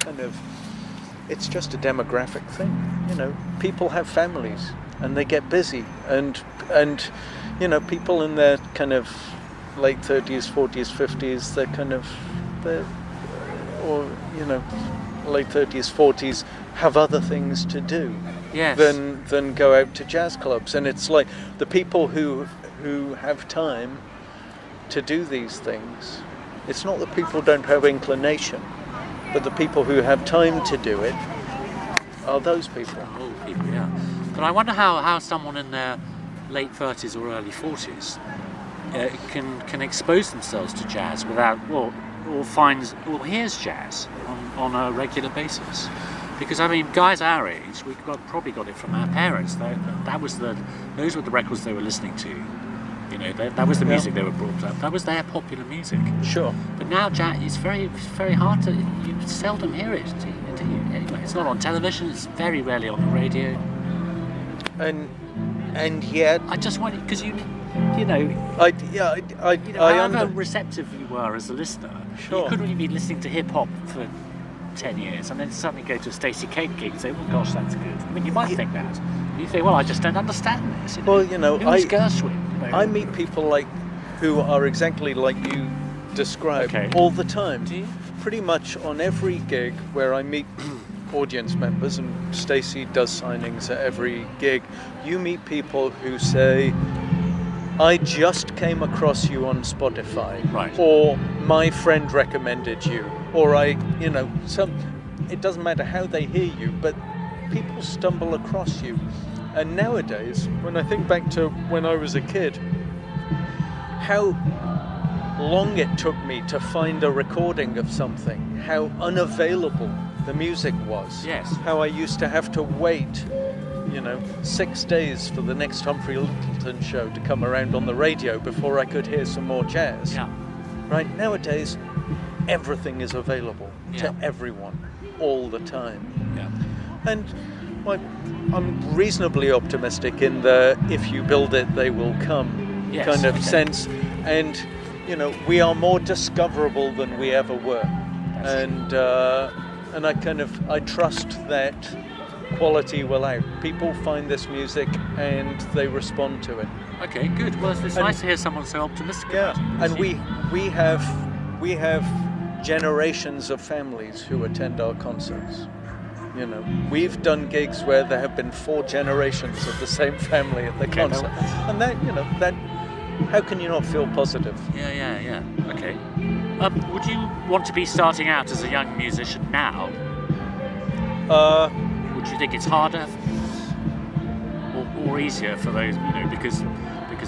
it's just a demographic thing. People have families and they get busy, and people in their kind of late 30s, 40s, 50s, late 30s, 40s, have other things to do. Yes. than go out to jazz clubs. And it's like the people who have time to do these things, it's not that people don't have inclination, but the people who have time to do it are those people. Old people, yeah. But I wonder how someone in their late 30s or early 40s can expose themselves to jazz without, or hears jazz on a regular basis. Because I mean, guys our age, we probably got it from our parents. Those were the records they were listening to. You know, that was the music they were brought up. That was their popular music. Sure. But now jazz, it's very hard to. You seldom hear it, do you? Anyway, it's not on television. It's very rarely on the radio. And yet, I just wanted, because you know, however receptive you were as a listener, Sure. you could really be listening to hip hop for 10 years and then suddenly go to a Stacey Kent gig and say, well, gosh, that's good. I mean, you might think that. You think, well, I just don't understand this. You know? Well, you know, Who's Gershwin? I meet people who are exactly like you described all the time. Do you? Pretty much on every gig where I meet audience members, and Stacey does signings at every gig, you meet people who say, I just came across you on Spotify, right, or my friend recommended you, or it doesn't matter how they hear you, but people stumble across you. And nowadays, when I think back to when I was a kid, how long it took me to find a recording of something, how unavailable the music was. Yes. How I used to have to wait, 6 days for the next Humphrey Lyttelton show to come around on the radio before I could hear some more jazz. Yeah. Right, nowadays, everything is available to everyone, all the time. Yeah. And I'm reasonably optimistic in the if you build it, they will come kind of sense. And, we are more discoverable than we ever were. And I trust that quality will out. People find this music and they respond to it. Okay, good. Well, it's nice to hear someone so optimistic about it. And we have generations of families who attend our concerts. We've done gigs where there have been 4 generations of the same family at the concert, and that how can you not feel positive? Yeah. Okay. Would you want to be starting out as a young musician now? Would you think it's harder or easier for those, because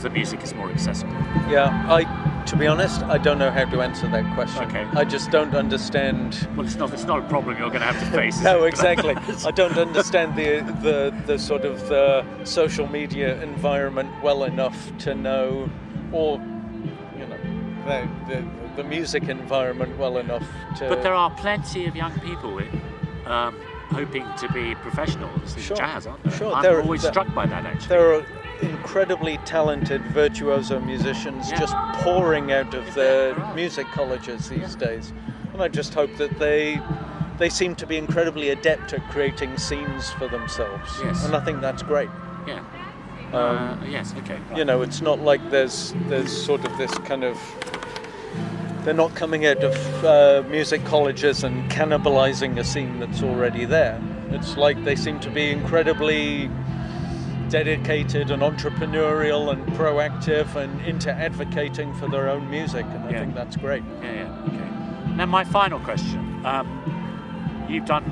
the music is more accessible? Yeah, to be honest, I don't know how to answer that question. Okay. I just don't understand. Well, it's not a problem you're going to have to face. No, exactly. I don't understand the sort of the social media environment well enough to know, or the music environment well enough to. But there are plenty of young people hoping to be professionals in jazz, aren't there? Sure. I'm always struck by that, actually. There are incredibly talented virtuoso musicians just pouring out of their music colleges these days, and I just hope that they seem to be incredibly adept at creating scenes for themselves. Yes. And I think that's great. Yeah. Yes. Okay. It's not like there's sort of this kind of. They're not coming out of music colleges and cannibalizing a scene that's already there. It's like they seem to be incredibly dedicated and entrepreneurial and proactive and into advocating for their own music, and I think that's great. Yeah. Okay. Now, my final question. You've done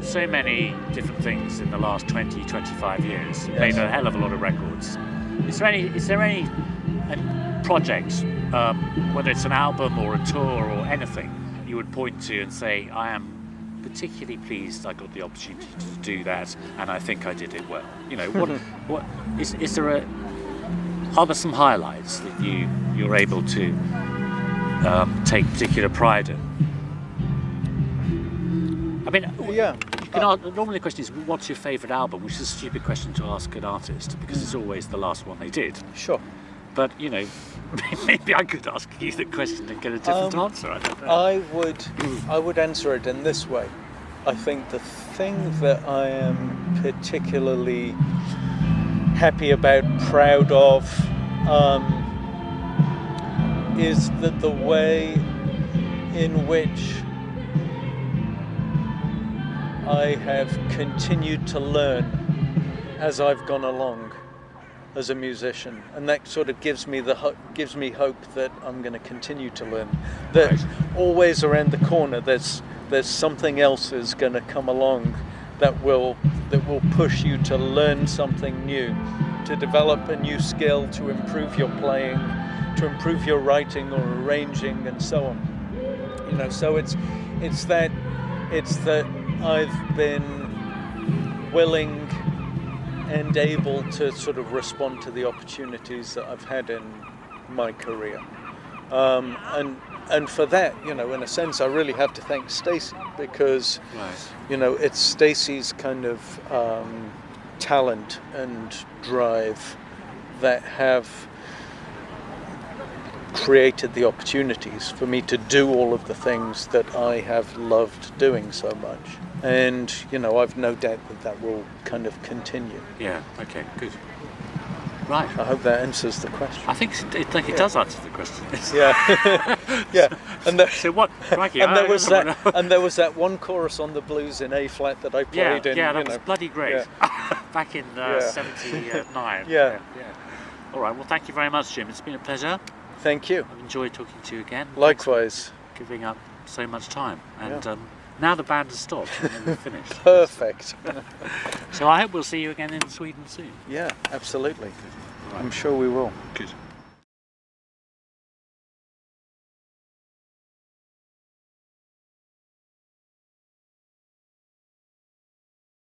so many different things in the last 20, 25 years. You've made a hell of a lot of records. Is there any project, whether it's an album or a tour or anything, you would point to and say, I am particularly pleased I got the opportunity to do that, and I think I did it well? What is there are there some highlights that you're able to take particular pride in? I mean, normally the question is, what's your favourite album? Which is a stupid question to ask an artist, because it's always the last one they did. Sure. But, maybe I could ask you the question and get a different answer. I don't know. I would answer it in this way. I think the thing that I am particularly happy about, proud of, is that the way in which I have continued to learn as I've gone along as a musician, and that sort of gives me hope that I'm going to continue to learn. That always around the corner, there's something else is going to come along that will push you to learn something new, to develop a new skill, to improve your playing, to improve your writing or arranging, and so on. So it's that I've been willing and able to sort of respond to the opportunities that I've had in my career, and for that, in a sense, I really have to thank Stacey, because it's Stacey's kind of talent and drive that have created the opportunities for me to do all of the things that I have loved doing so much. And, I've no doubt that will kind of continue. Yeah, okay, good. Right. I hope that answers the question. I think it does answer the question. Yeah. Yeah. And so what? Crikey, and there was that one chorus on the blues in A flat that I played in. Yeah, that was bloody great. Yeah. Back in 79. Yeah. All right, well, thank you very much, Jim. It's been a pleasure. Thank you. I've enjoyed talking to you again. Likewise. Giving up so much time. And now the band has stopped and we're finished. Perfect. So I hope we'll see you again in Sweden soon. Yeah, absolutely. Right. I'm sure we will. Good.